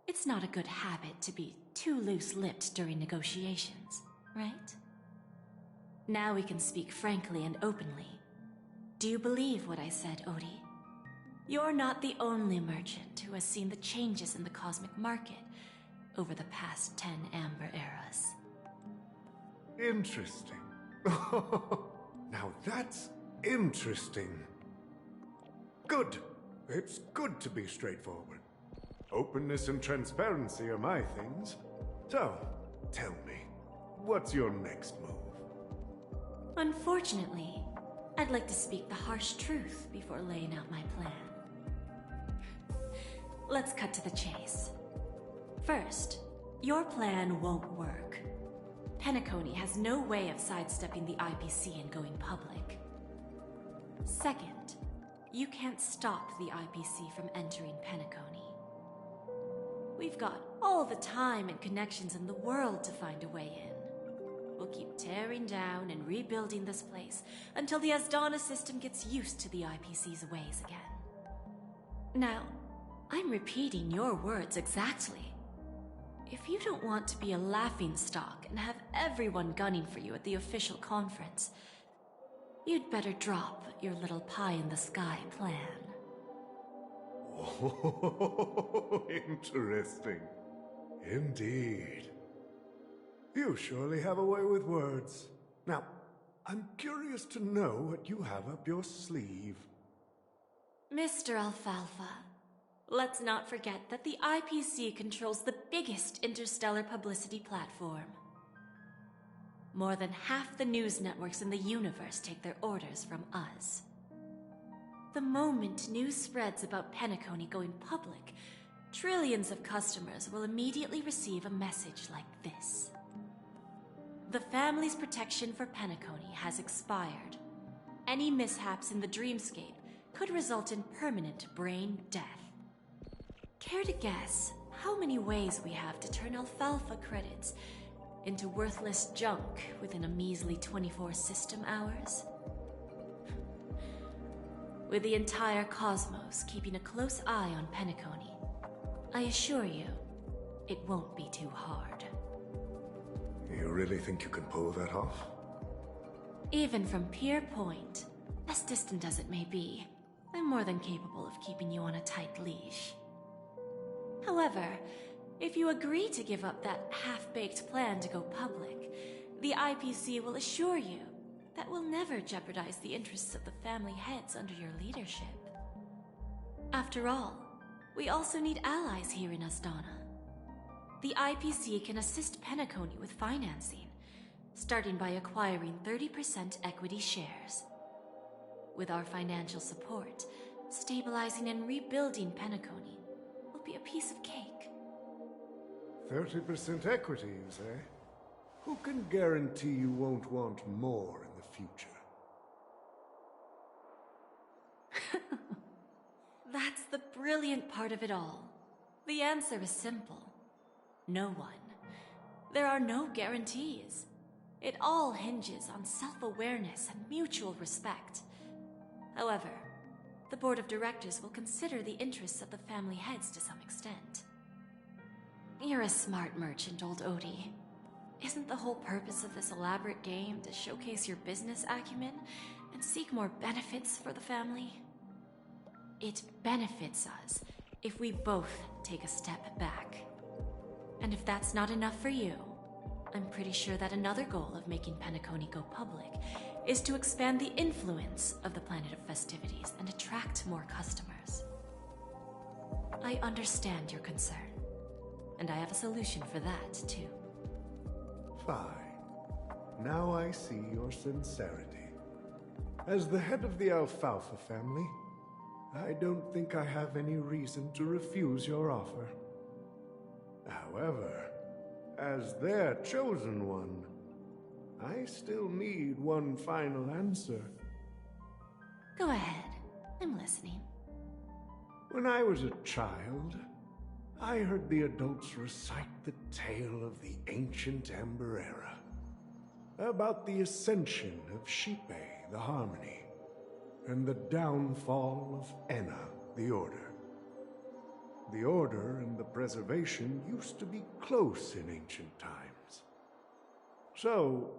Speaker 9: It's not a good habit to be too loose-lipped during negotiations, right? Now we can speak frankly and openly. Do you believe what I said, Odie? You're not the only merchant who has seen the changes in the cosmic market over the past 10 Amber eras.
Speaker 10: Interesting. Now that's interesting. Good. It's good to be straightforward. Openness and transparency are my things. So, tell me, what's your next move?
Speaker 9: Unfortunately, I'd like to speak the harsh truth before laying out my plan. Let's cut to the chase. First, your plan won't work. Penacony has no way of sidestepping the IPC and going public. Second, you can't stop the IPC from entering Penacony. We've got all the time and connections in the world to find a way in. We'll keep tearing down and rebuilding this place until the Asdana system gets used to the IPC's ways again. Now, I'm repeating your words exactly. If you don't want to be a laughingstock and have everyone gunning for you at the official conference, you'd better drop your little pie-in-the-sky plan.
Speaker 10: Oh, interesting. Indeed. You surely have a way with words. Now, I'm curious to know what you have up your sleeve.
Speaker 9: Mr. Alfalfa, let's not forget that the IPC controls the biggest interstellar publicity platform. More than half the news networks in the universe take their orders from us. The moment news spreads about Penacony going public, trillions of customers will immediately receive a message like this. The family's protection for Penacony has expired. Any mishaps in the dreamscape could result in permanent brain death. Care to guess how many ways we have to turn alfalfa credits into worthless junk within a measly 24 system hours? With the entire cosmos keeping a close eye on Penacony, I assure you, it won't be too hard.
Speaker 10: You really think you can pull that off?
Speaker 9: Even from Pier Point, as distant as it may be, I'm more than capable of keeping you on a tight leash. However, if you agree to give up that half-baked plan to go public, the IPC will assure you that we'll never jeopardize the interests of the family heads under your leadership. After all, we also need allies here in Asdana. The IPC can assist Penacony with financing, starting by acquiring 30% equity shares. With our financial support, stabilizing and rebuilding Penacony will be a piece of cake.
Speaker 10: 30% equity, you say? Who can guarantee you won't want more in the future?
Speaker 9: That's the brilliant part of it all. The answer is simple. No one. There are no guarantees. It all hinges on self-awareness and mutual respect. However, the board of directors will consider the interests of the family heads to some extent. You're a smart merchant, old Odie. Isn't the whole purpose of this elaborate game to showcase your business acumen and seek more benefits for the family? It benefits us if we both take a step back. And if that's not enough for you, I'm pretty sure that another goal of making Penacony go public is to expand the influence of the Planet of Festivities and attract more customers. I understand your concern, and I have a solution for that, too.
Speaker 10: Fine. Now I see your sincerity. As the head of the Alfalfa family, I don't think I have any reason to refuse your offer. However, as their chosen one, I still need one final answer.
Speaker 9: Go ahead. I'm listening.
Speaker 10: When I was a child, I heard the adults recite the tale of the ancient Ember Era, about the ascension of Shipe, the Harmony, and the downfall of Enna, the Order. The Order and the Preservation used to be close in ancient times. So,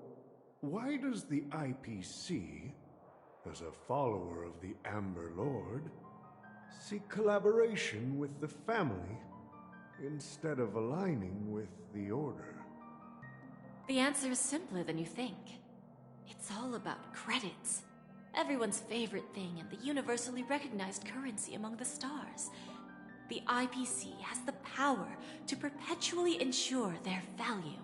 Speaker 10: why does the IPC, as a follower of the Amber Lord, seek collaboration with the family instead of aligning with the Order?
Speaker 9: The answer is simpler than you think. It's all about credits. Everyone's favorite thing and the universally recognized currency among the stars. The IPC has the power to perpetually ensure their value.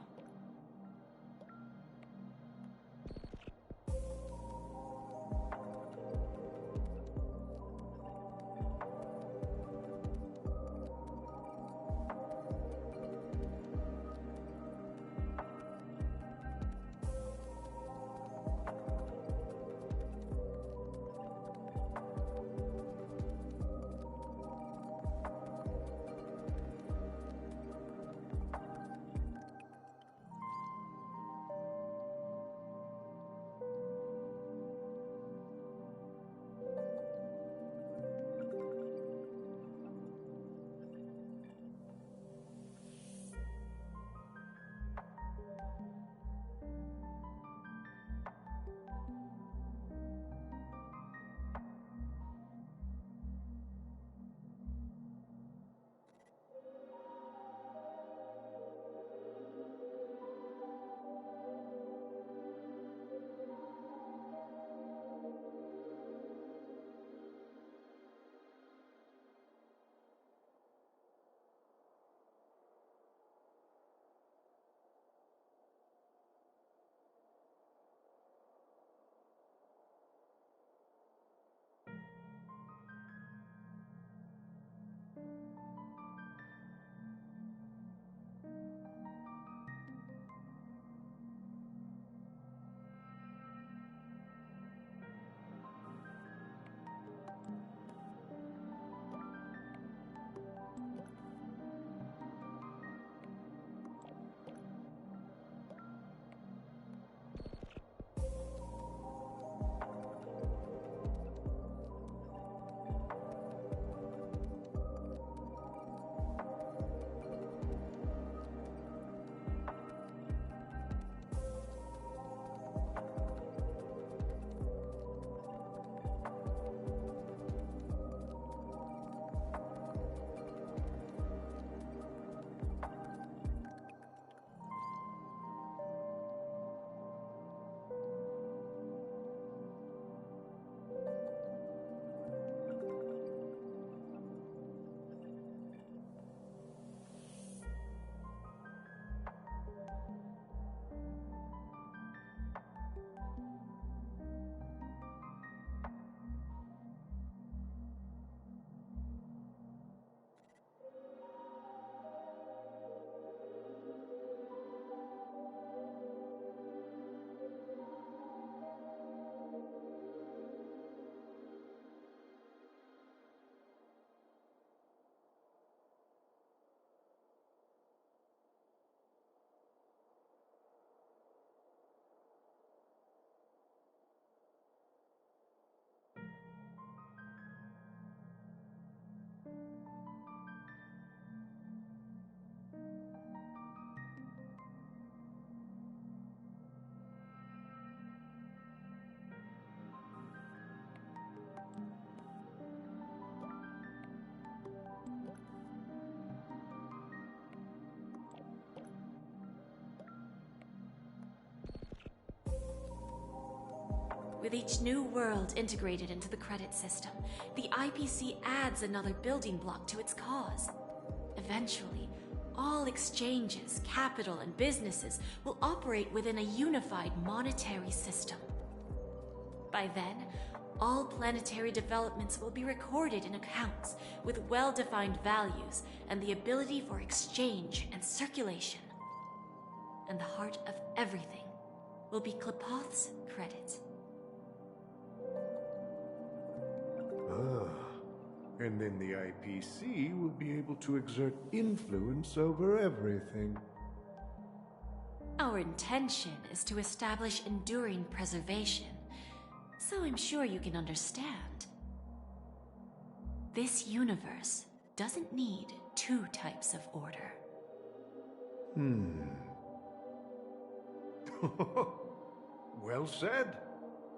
Speaker 9: With each new world integrated into the credit system, the IPC adds another building block to its cause. Eventually, all exchanges, capital, and businesses will operate within a unified monetary system. By then, all planetary developments will be recorded in accounts with well-defined values and the ability for exchange and circulation. And the heart of everything will be Klepoth's credit.
Speaker 10: And then the IPC will be able to exert influence over everything.
Speaker 9: Our intention is to establish enduring preservation, so I'm sure you can understand. This universe doesn't need two types of order.
Speaker 10: Well said.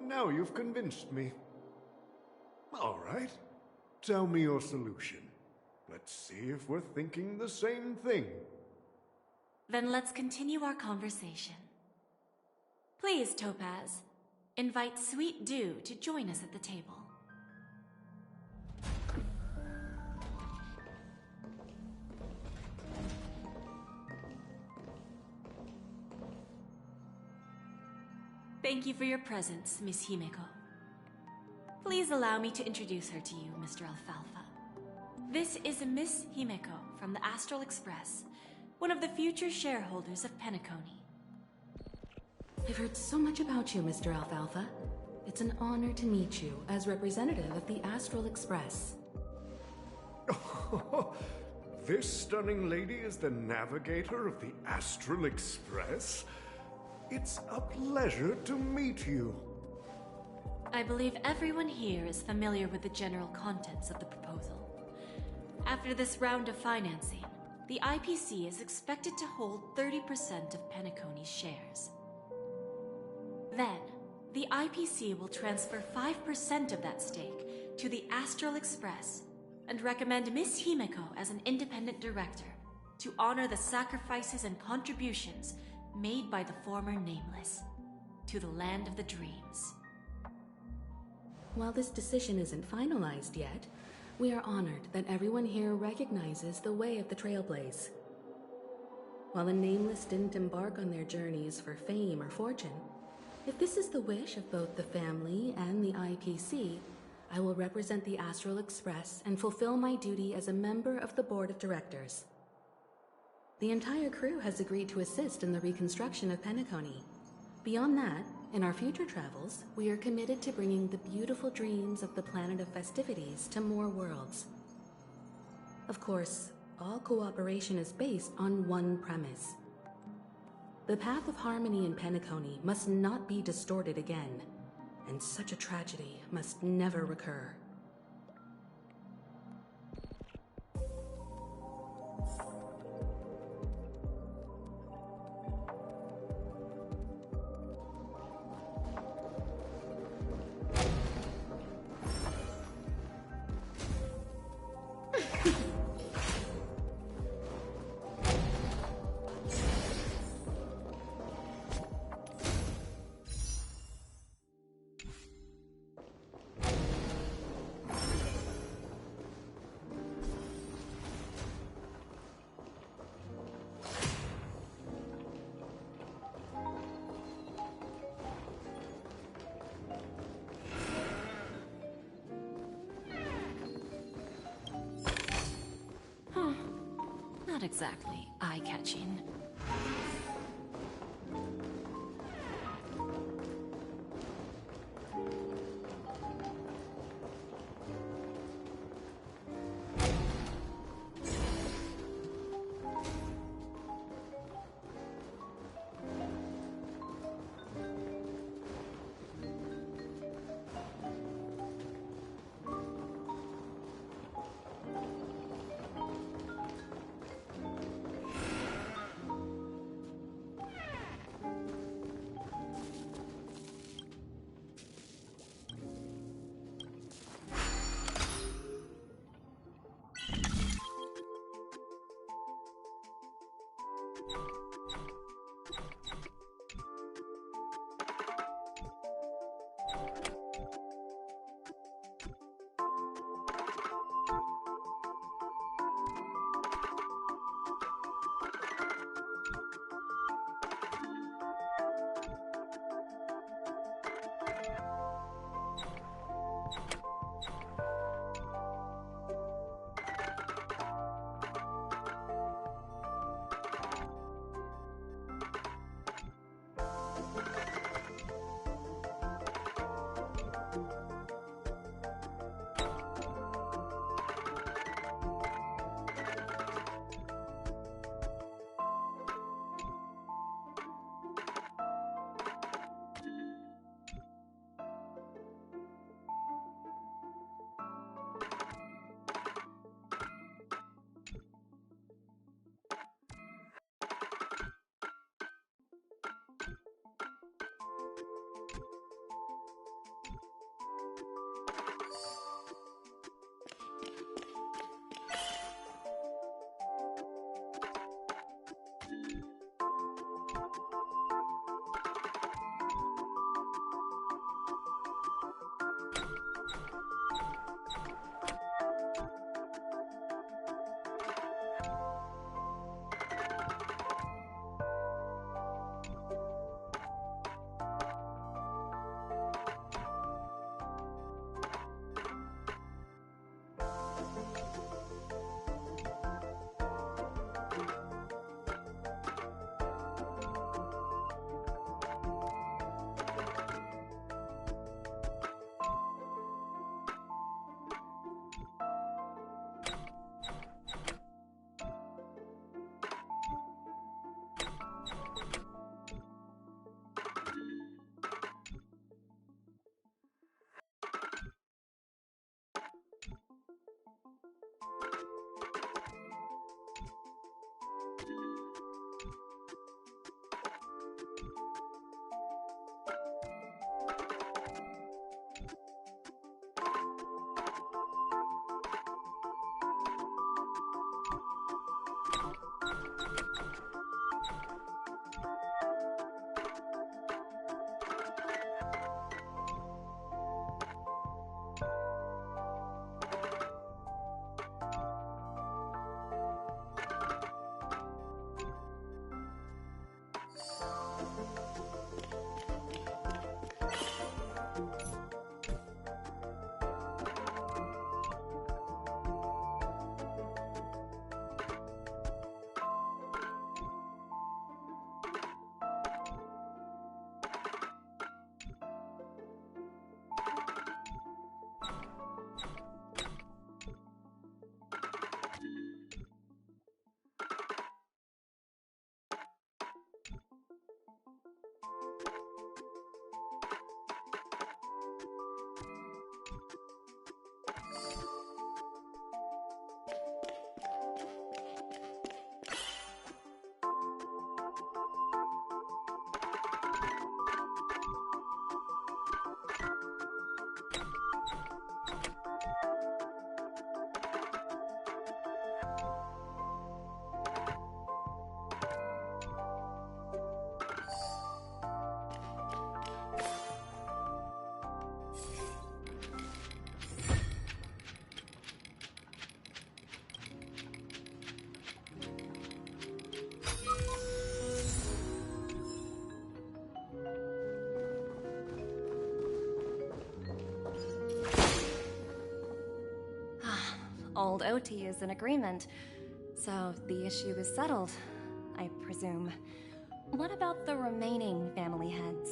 Speaker 10: Now you've convinced me. All right. Tell me your solution. Let's see if we're thinking the same thing.
Speaker 9: Then let's continue our conversation. Please, Topaz, invite Sweet Dew to join us at the table. Thank you for your presence, Miss Himeko. Please allow me to introduce her to you, Mr. Alfalfa. This is Miss Himeko from the Astral Express, one of the future shareholders of Penacony.
Speaker 14: I've heard so much about you, Mr. Alfalfa. It's an honor to meet you as representative of the Astral Express.
Speaker 10: This stunning lady is the navigator of the Astral Express? It's a pleasure to meet you.
Speaker 9: I believe everyone here is familiar with the general contents of the proposal. After this round of financing, the IPC is expected to hold 30% of Penacony's shares. Then, the IPC will transfer 5% of that stake to the Astral Express and recommend Miss Himeko as an independent director to honor the sacrifices and contributions made by the former Nameless to the land of the dreams.
Speaker 14: While this decision isn't finalized yet, we are honored that everyone here recognizes the way of the Trailblaze. While the Nameless didn't embark on their journeys for fame or fortune, if this is the wish of both the family and the IPC, I will represent the Astral Express and fulfill my duty as a member of the board of directors. The entire crew has agreed to assist in the reconstruction of Penacony. Beyond that, in our future travels, we are committed to bringing the beautiful dreams of the planet of festivities to more worlds. Of course, all cooperation is based on one premise. The path of harmony in Penacony must not be distorted again, and such a tragedy must never recur.
Speaker 9: Not exactly eye-catching.
Speaker 7: Old OT is in agreement, so the issue is settled, I presume. What about the remaining family heads?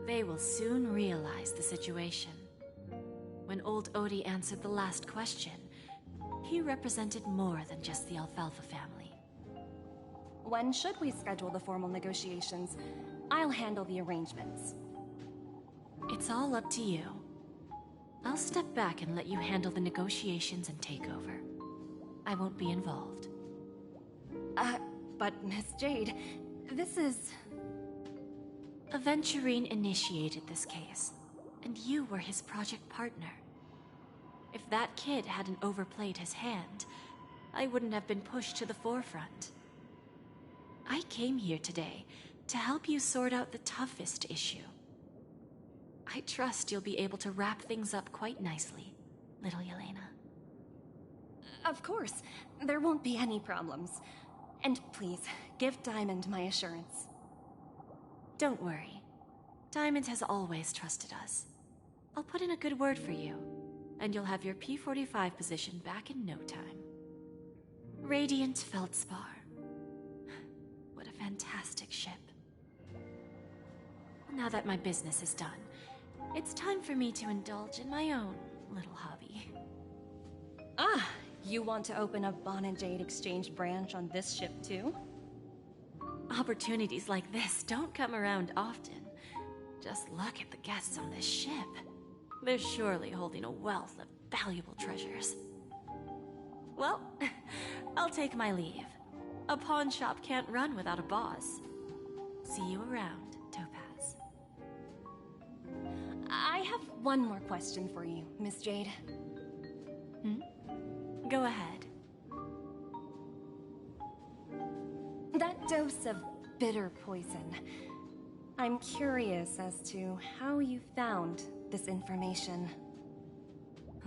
Speaker 9: They will soon realize the situation. When old Odie answered the last question, he represented more than just the Alfalfa family.
Speaker 7: When should we schedule the formal negotiations? I'll handle the arrangements.
Speaker 9: It's all up to you. I'll step back and let you handle the negotiations and takeover. I won't be involved.
Speaker 7: But Miss Jade, this is...
Speaker 9: Aventurine initiated this case, and you were his project partner. If that kid hadn't overplayed his hand, I wouldn't have been pushed to the forefront. I came here today to help you sort out the toughest issue. I trust you'll be able to wrap things up quite nicely, little Yelena.
Speaker 7: Of course, there won't be any problems. And please, give Diamond my assurance.
Speaker 9: Don't worry. Diamond has always trusted us. I'll put in a good word for you, and you'll have your P-45 position back in no time. Radiant Feldspar. What a fantastic ship. Now that my business is done, it's time for me to indulge in my own little hobby.
Speaker 7: Ah, you want to open a Bon and Jade exchange branch on this ship too?
Speaker 9: Opportunities like this don't come around often. Just look at the guests on this ship. They're surely holding a wealth of valuable treasures. Well, I'll take my leave. A pawn shop can't run without a boss. See you around, Topaz.
Speaker 7: I have one more question for you, Miss Jade.
Speaker 9: Go ahead.
Speaker 7: That dose of bitter poison. I'm curious as to how you found this information.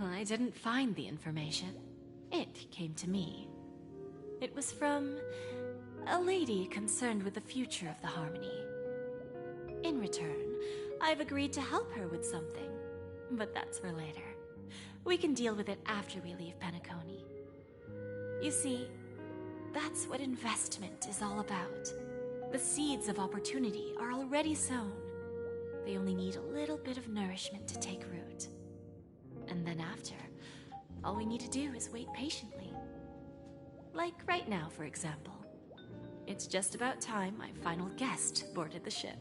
Speaker 9: I didn't find the information. It came to me. It was from a lady concerned with the future of the Harmony. In return, I've agreed to help her with something, but that's for later. We can deal with it after we leave Penacony. You see, that's what investment is all about. The seeds of opportunity are already sown. They only need a little bit of nourishment to take root. And then after, all we need to do is wait patiently. Like right now, for example. It's just about time my final guest boarded the ship.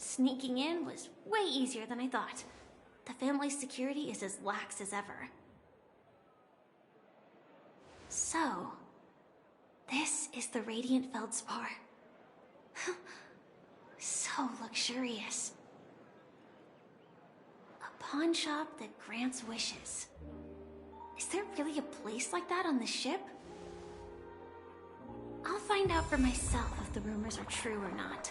Speaker 5: Sneaking in was way easier than I thought. The family's security is as lax as ever. So, this is the Radiant Feldspar. So luxurious. A pawn shop that grants wishes. Is there really a place like that on the ship? I'll find out for myself if the rumors are true or not.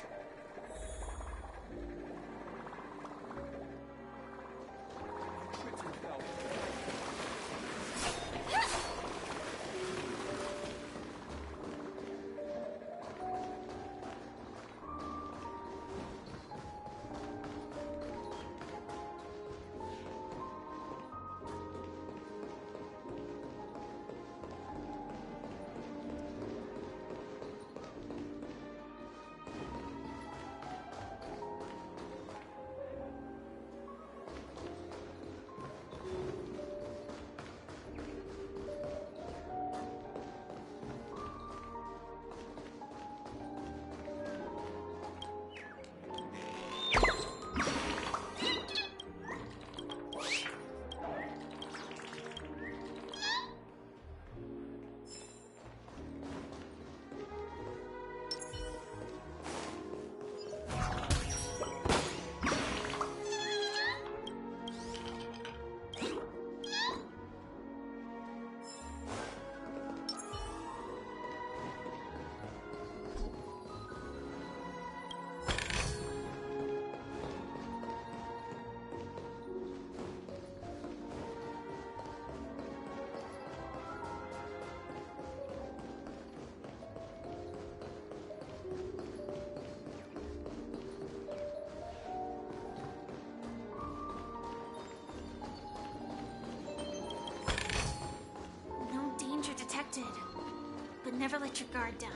Speaker 5: never let your guard down.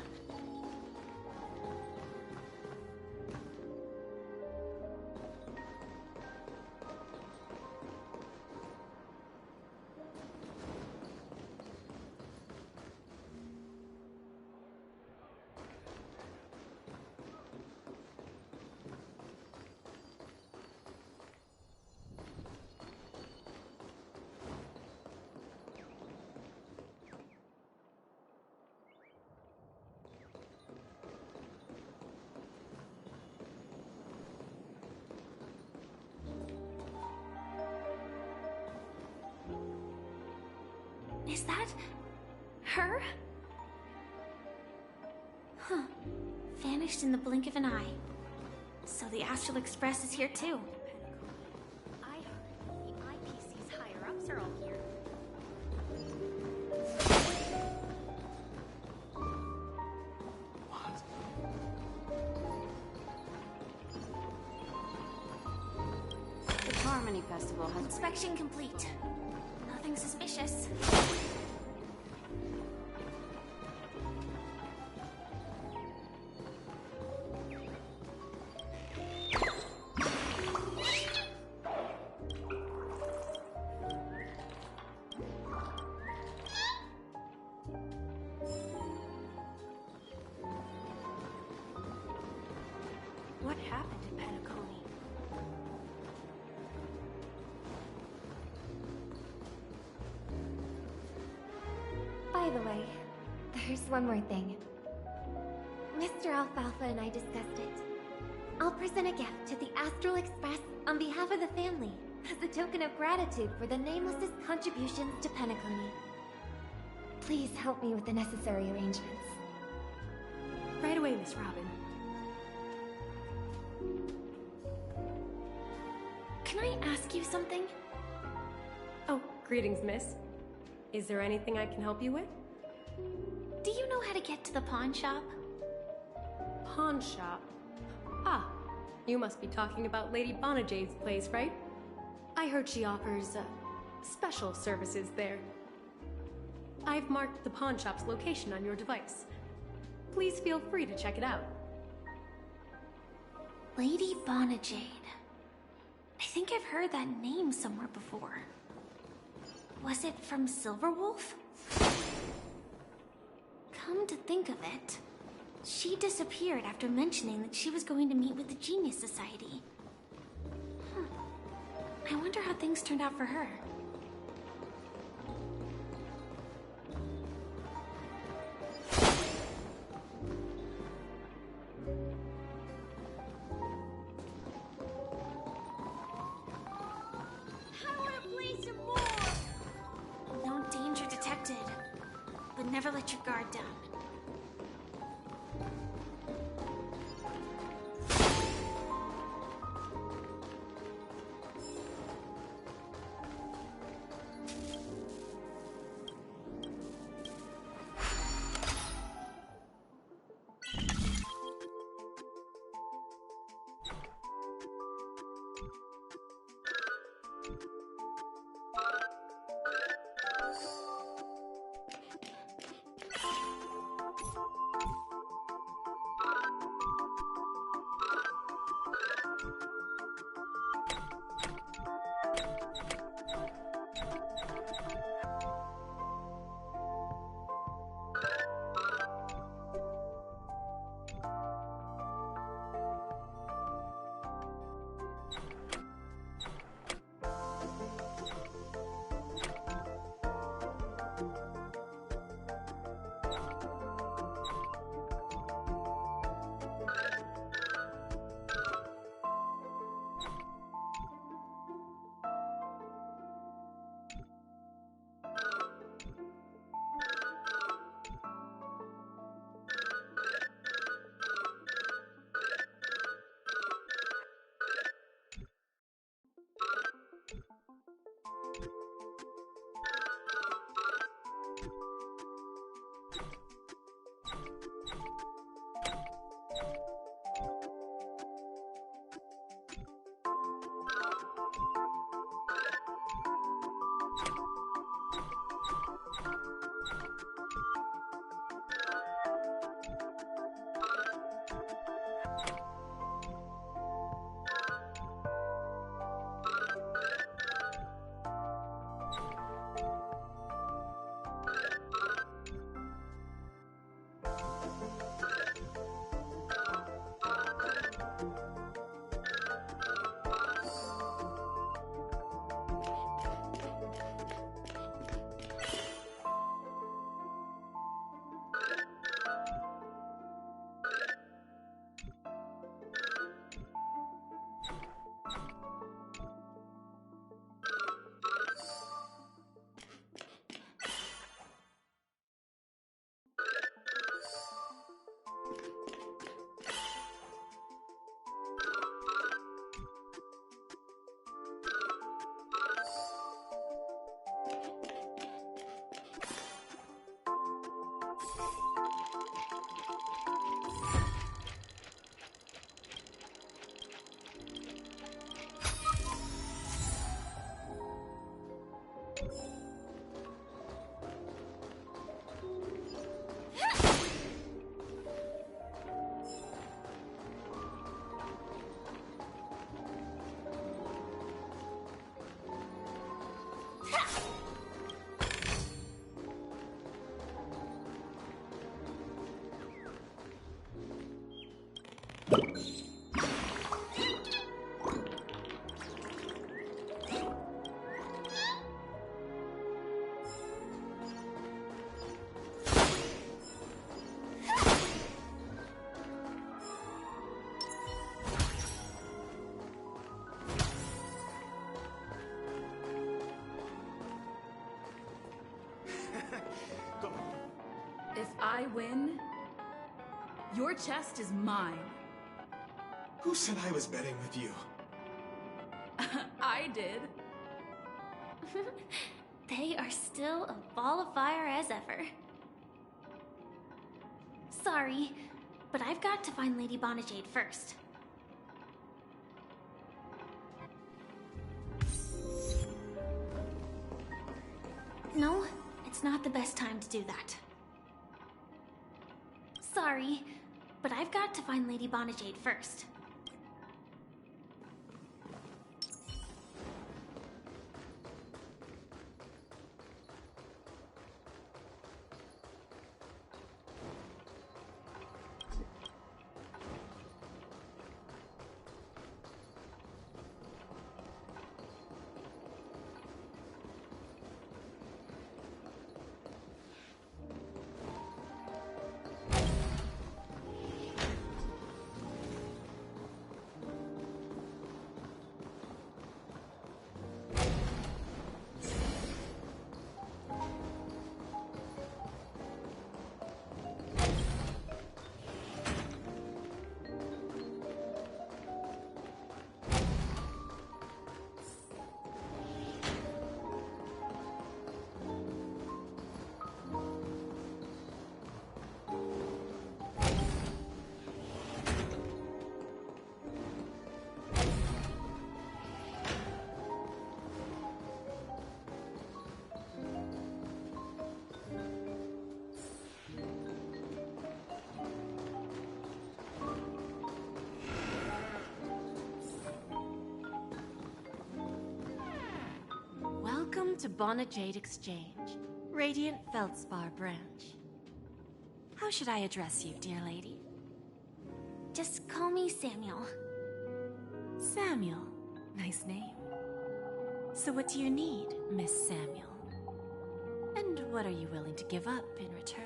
Speaker 5: Is that her? Huh. Vanished in the blink of an eye. So the Astral Express is here too.
Speaker 4: I heard the IPC's higher-ups are all here.
Speaker 7: The Harmony Festival has...
Speaker 5: Inspection complete. Nothing suspicious.
Speaker 8: What happened in Penacony?
Speaker 13: By the way, there's one more thing. Mr. Alfalfa and I discussed it. I'll present a gift to the Astral Express on behalf of the family as a token of gratitude for the Nameless's contributions to Penacony. Please help me with the necessary arrangements.
Speaker 8: Right away, Miss Robin.
Speaker 5: Can I ask you something?
Speaker 8: Oh, greetings, miss. Is there anything I can help you with?
Speaker 5: Do you know how to get to the pawn shop?
Speaker 8: Pawn shop? Ah, you must be talking about Lady Bonajade's place, right? I heard she offers, special services there. I've marked the pawn shop's location on your device. Please feel free to check it out.
Speaker 5: Lady Bonajade. I think I've heard that name somewhere before. Was it from Silverwolf? Come to think of it, she disappeared after mentioning that she was going to meet with the Genius Society. I wonder how things turned out for her. No danger detected, but never let your guard down.
Speaker 15: If I win, your chest is mine.
Speaker 16: Who said I was betting with you?
Speaker 15: I did.
Speaker 5: They are still a ball of fire as ever. Sorry, but I've got to find Lady Bonajade first. No, it's not the best time to do that. Sorry, but I've got to find Lady Bonajade first.
Speaker 9: Welcome to Bonajade Exchange, Radiant Feldspar branch. How should I address you, dear lady?
Speaker 5: Just call me Samuel.
Speaker 9: Samuel. Nice name. So what do you need, Miss Samuel? And what are you willing to give up in return?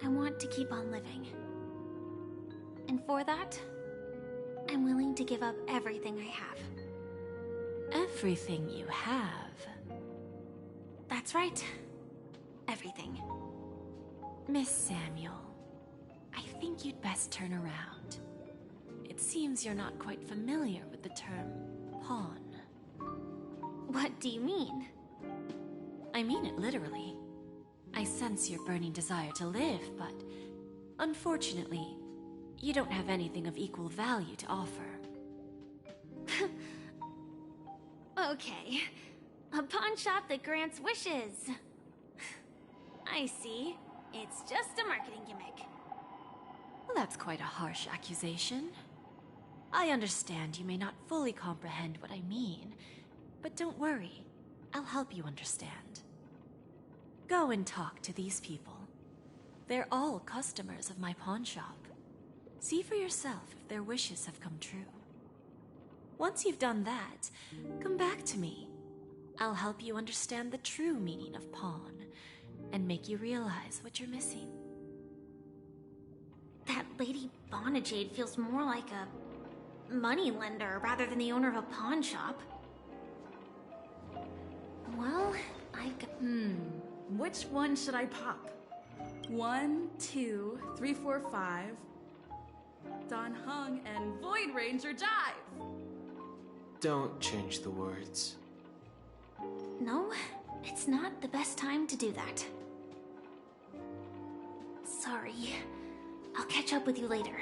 Speaker 5: I want to keep on living. And for that, I'm willing to give up everything I have.
Speaker 9: Everything you have?
Speaker 5: That's right. Everything.
Speaker 9: Miss Samuel, I think you'd best turn around. It seems you're not quite familiar with the term pawn.
Speaker 5: What do you mean?
Speaker 9: I mean it literally. I sense your burning desire to live, but unfortunately, you don't have anything of equal value to offer.
Speaker 5: Okay. A pawn shop that grants wishes. I see. It's just a marketing gimmick.
Speaker 9: Well, that's quite a harsh accusation. I understand you may not fully comprehend what I mean, but don't worry. I'll help you understand. Go and talk to these people. They're all customers of my pawn shop. See for yourself if their wishes have come true. Once you've done that, come back to me. I'll help you understand the true meaning of pawn and make you realize what you're missing.
Speaker 5: That Lady Bonajade feels more like a moneylender rather than the owner of a pawn shop. Well,
Speaker 15: which one should I pop? 1, 2, 3, 4, 5. Don Hung and Void Ranger Jive.
Speaker 1: Don't change the words.
Speaker 5: No, it's not the best time to do that. Sorry. I'll catch up with you later.